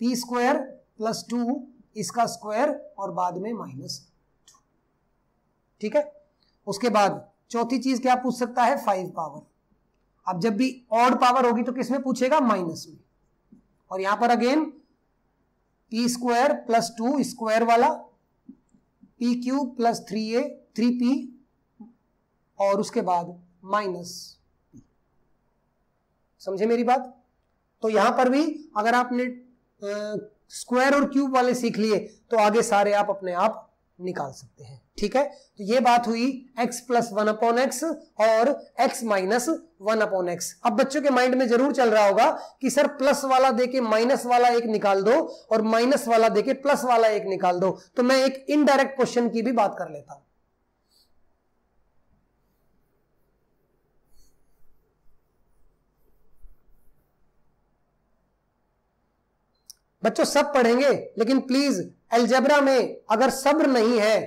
p² + 2, इसका स्क्वायर और बाद में -2। ठीक है, उसके बाद चौथी चीज क्या पूछ सकता है? 5 पावर। अब जब भी ऑड पावर होगी तो किसमें पूछेगा? माइनस में। और यहां पर अगेन p² + 2 स्क्वायर वाला, p³ + 3a 3p, और उसके बाद -p। समझे मेरी बात? तो यहां पर भी अगर आपने स्क्वायर और क्यूब वाले सीख लिए तो आगे सारे आप अपने आप निकाल सकते हैं। ठीक है, तो ये बात हुई x + 1/x और x - 1/x। अब बच्चों के माइंड में जरूर चल रहा होगा कि सर प्लस वाला देके माइनस वाला एक निकाल दो और माइनस वाला देके प्लस वाला एक निकाल दो। तो मैं एक इनडायरेक्ट क्वेश्चन की भी बात कर लेता हूं। बच्चों सब पढ़ेंगे, लेकिन प्लीज अलजेब्रा में अगर सब्र नहीं है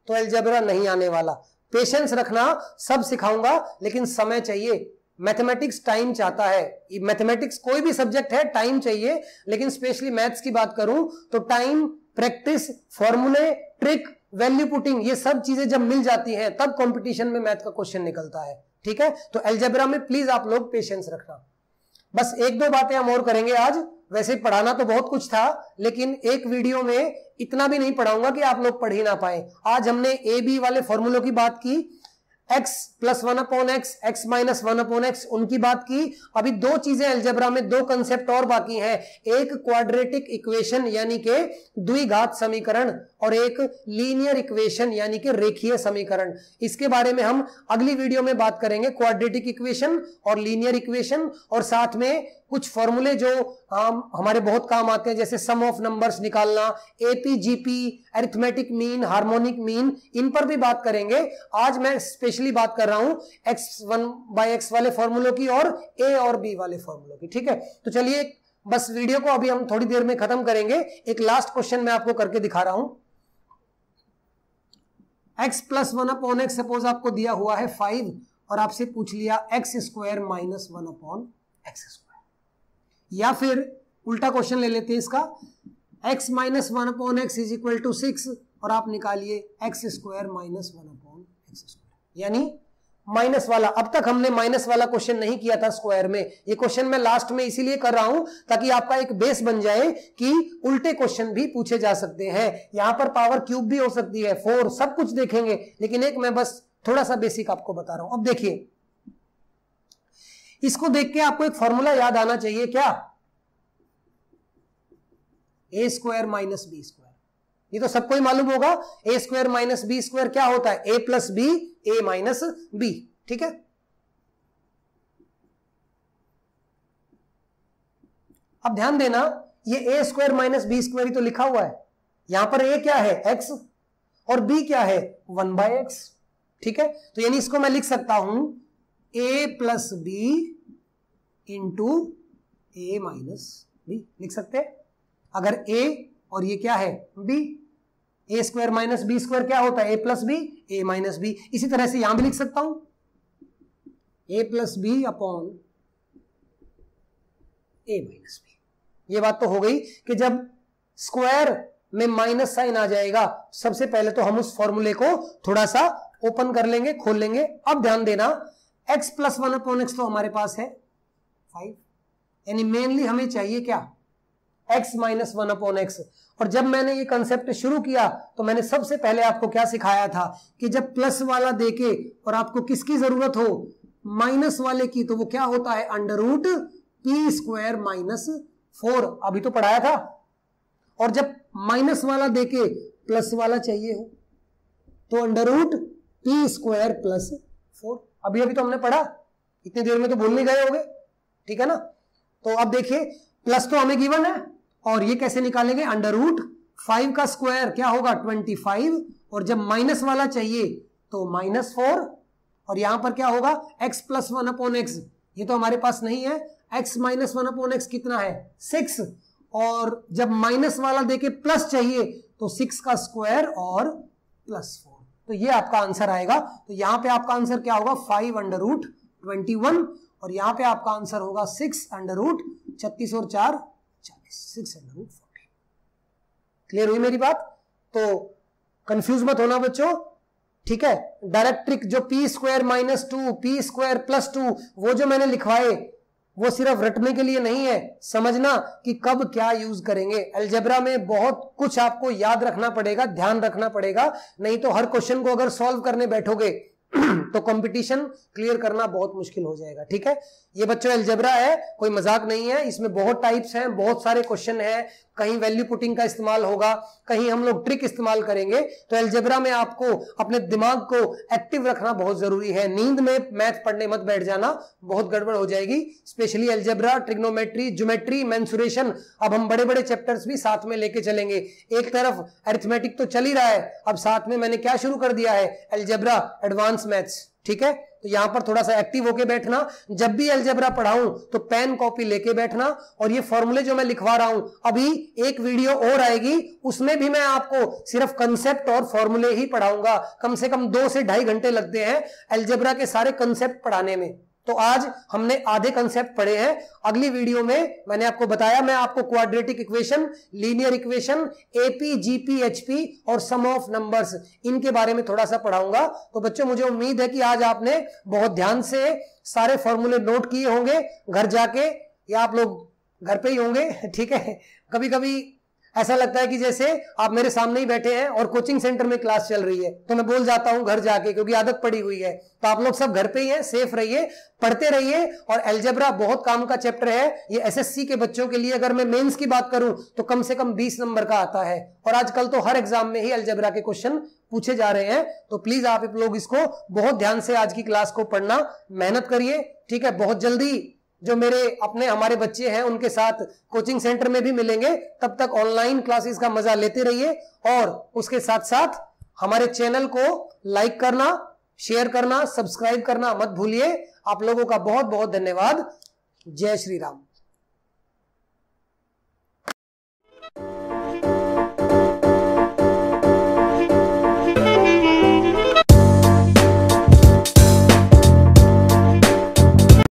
तो अलजेब्रा नहीं आने वाला। पेशेंस रखना, सब सिखाऊंगा, लेकिन समय चाहिए। मैथमेटिक्स टाइम चाहता है। मैथमेटिक्स कोई भी सब्जेक्ट है, टाइम चाहिए, लेकिन स्पेशली मैथ्स की बात करूं तो टाइम प्रैक्टिस, फॉर्मूले, ट्रिक, वैल्यू पुटिंग, ये सब चीजें जब मिल जाती हैं तब कंपटीशन में मैथ का क्वेश्चन निकलता है। ठीक है, तो अलजेब्रा में प्लीज आप लोग पेशेंस रखना। बस एक दो बातें हम और करेंगे आज। वैसे पढ़ाना तो बहुत कुछ था, लेकिन एक वीडियो में इतना भी नहीं पढ़ाऊंगा कि आप लोग पढ़ ही ना पाए। आज हमने ए बी वाले फॉर्मूलों की बात की, x plus 1/x, x minus 1/x, उनकी बात की। अभी दो चीजें अलजेब्रा में, दो कंसेप्ट और बाकी हैं। एक क्वाड्रेटिक इक्वेशन यानी कि द्विघात समीकरण, और एक लीनियर इक्वेशन यानी कि रेखीय समीकरण। इसके बारे में हम अगली वीडियो में बात करेंगे, क्वाड्रेटिक इक्वेशन और लीनियर इक्वेशन, और साथ में कुछ फॉर्मूले जो हमारे बहुत काम आते हैं, जैसे सम ऑफ नंबर्स निकालना, AP GP, arithmetic mean, harmonic mean, इन पर भी बात करेंगे। आज मैं स्पेशली बात कर रहा हूं x1/x वाले फॉर्मूलों की और a और b वाले फॉर्मूलों की। ठीक है, तो चलिए बस वीडियो को अभी हम थोड़ी देर में खत्म करेंगे। एक लास्ट क्वेश्चन मैं आपको करके दिखा रहा हूं। x प्लस 1/x सपोज आपको दिया हुआ है 5 और आपसे पूछ लिया x² माइनस 1/x², या फिर उल्टा क्वेश्चन ले लेते हैं इसका, x minus 1/x is equal to 6 और आप निकालिए x² माइनस 1/x², यानी माइनस वाला। अब तक हमने माइनस वाला क्वेश्चन नहीं किया था स्क्वायर में। ये क्वेश्चन मैं लास्ट में इसीलिए कर रहा हूं ताकि आपका एक बेस बन जाए कि उल्टे क्वेश्चन भी पूछे जा सकते हैं। यहां पर पावर क्यूब भी हो सकती है, 4, सब कुछ देखेंगे, लेकिन एक मैं बस थोड़ा सा बेसिक आपको बता रहा हूं। अब देखिए, इसको देख के आपको एक फॉर्मूला याद आना चाहिए, क्या? a² minus b²। ये तो सबको ही मालूम होगा, a² माइनस b² क्या होता है? a plus b, a minus b। ठीक है, अब ध्यान देना, ये a² माइनस b² ही तो लिखा हुआ है। यहां पर a क्या है? x, और b क्या है? 1/x। ठीक है, तो यानी इसको मैं लिख सकता हूं a plus b into a minus b, लिख सकते हैं। अगर a और ये क्या है? b, a² माइनस b² क्या होता है? a plus b, a minus b। इसी तरह से यहां भी लिख सकता हूं a plus b upon a minus b। ये बात तो हो गई कि जब स्क्वायर में माइनस साइन आ जाएगा, सबसे पहले तो हम उस फॉर्मूले को थोड़ा सा ओपन कर लेंगे, खोल लेंगे। अब ध्यान देना, x प्लस 1/x तो हमारे पास है 5, यानी मेनली हमें चाहिए क्या? x minus 1/x। और जब मैंने ये कंसेप्ट शुरू किया तो मैंने सबसे पहले आपको क्या सिखाया था कि जब प्लस वाला देके और आपको किसकी जरूरत हो? माइनस वाले की, तो वो क्या होता है? √p² minus 4। अभी तो पढ़ाया था। और जब माइनस वाला देके प्लस वाला चाहिए हो तो √p² प्लस 4। अभी तो हमने पढ़ा, इतनी देर में तो भूल नहीं गए होंगे। ठीक है ना, तो अब देखिए, प्लस तो हमें गिवन है, और ये कैसे निकालेंगे? √5 का स्क्वायर क्या होगा? 25, और जब माइनस वाला चाहिए तो -4, और यहां पर क्या होगा? x प्लस 1/x, ये तो हमारे पास नहीं है। x माइनस 1/x कितना है? 6, और जब माइनस वाला देके प्लस चाहिए तो 6 का स्क्वायर और +4, तो ये आपका आंसर आएगा। तो यहां पे आपका आंसर क्या होगा? 5√21, और यहां पे आपका आंसर होगा 6√36 और 4 40, 640। क्लियर हुई मेरी बात? तो कंफ्यूज मत होना बच्चों। ठीक है, डायरेक्ट ट्रिक जो p² माइनस 2, p² प्लस 2, वो जो मैंने लिखवाए वो सिर्फ रटने के लिए नहीं है, समझना कि कब क्या यूज करेंगे। अलजेब्रा में बहुत कुछ आपको याद रखना पड़ेगा, ध्यान रखना पड़ेगा, नहीं तो हर क्वेश्चन को अगर सॉल्व करने बैठोगे तो कंपटीशन क्लियर करना बहुत मुश्किल हो जाएगा। ठीक है, ये बच्चों अलजेब्रा है, कोई मजाक नहीं है। इसमें बहुत टाइप्स हैं, बहुत सारे क्वेश्चन हैं, कहीं वैल्यू पुटिंग का इस्तेमाल होगा, कहीं हम लोग ट्रिक इस्तेमाल करेंगे। तो अलजेब्रा में आपको अपने दिमाग को एक्टिव रखना बहुत जरूरी है। नींद में मैथ पढ़ने मत बैठ जाना, बहुत गड़बड़ हो जाएगी। Specially algebra, trigonometry, geometry, mensuration, अब हम बड़े बड़े चैप्टर्स भी साथ में लेके चलेंगे। एक तरफ अरिथमेटिक तो चल ही रहा है, अब साथ में मैंने क्या शुरू कर दिया है? Algebra advance maths. ठीक है, तो यहां पर थोड़ा सा एक्टिव होके बैठना। जब भी अलजेब्रा पढ़ाऊं तो पेन कॉपी लेके बैठना, और ये फॉर्मूले जो मैं लिखवा रहा हूं, अभी एक वीडियो और आएगी, उसमें भी मैं आपको सिर्फ कंसेप्ट और फॉर्मूले ही पढ़ाऊंगा। कम से कम 2 से 2.5 घंटे लगते हैं अलजेब्रा के सारे कंसेप्ट पढ़ाने में। तो तो आज हमने आधे कंसेप्ट पढ़े हैं। अगली वीडियो में मैंने आपको बताया, मैं आपको quadratic equation, linear equation, AP, GP, HP और सम ऑफ नंबर्स, इनके बारे में थोड़ा सा पढ़ाऊंगा। तो बच्चों मुझे उम्मीद है कि आज आपने बहुत ध्यान से सारे फॉर्मूले नोट किए होंगे घर जाके, या आप लोग घर पे ही होंगे, ठीक है। कभी कभी ऐसा लगता है कि जैसे आप मेरे सामने ही बैठे हैं और कोचिंग सेंटर में क्लास चल रही है, तो मैं बोल जाता हूं घर जाके, क्योंकि आदत पड़ी हुई है। तो आप लोग सब घर पे ही हैं, सेफ रहिए, पढ़ते रहिए। और अलजेब्रा बहुत काम का चैप्टर है ये। एसएससी के बच्चों के लिए अगर मैं मेंस की बात करूं तो कम से कम 20 नंबर का आता है, और आजकल तो हर एग्जाम में ही अलजेब्रा के क्वेश्चन पूछे जा रहे हैं। तो प्लीज आप लोग इसको बहुत ध्यान से आज की क्लास को पढ़ना, मेहनत करिए, ठीक है। बहुत जल्दी जो मेरे अपने हमारे बच्चे हैं उनके साथ कोचिंग सेंटर में भी मिलेंगे। तब तक ऑनलाइन क्लासेस का मजा लेते रहिए, और उसके साथ साथ हमारे चैनल को लाइक करना, शेयर करना, सब्सक्राइब करना मत भूलिए। आप लोगों का बहुत बहुत धन्यवाद। जय श्री राम।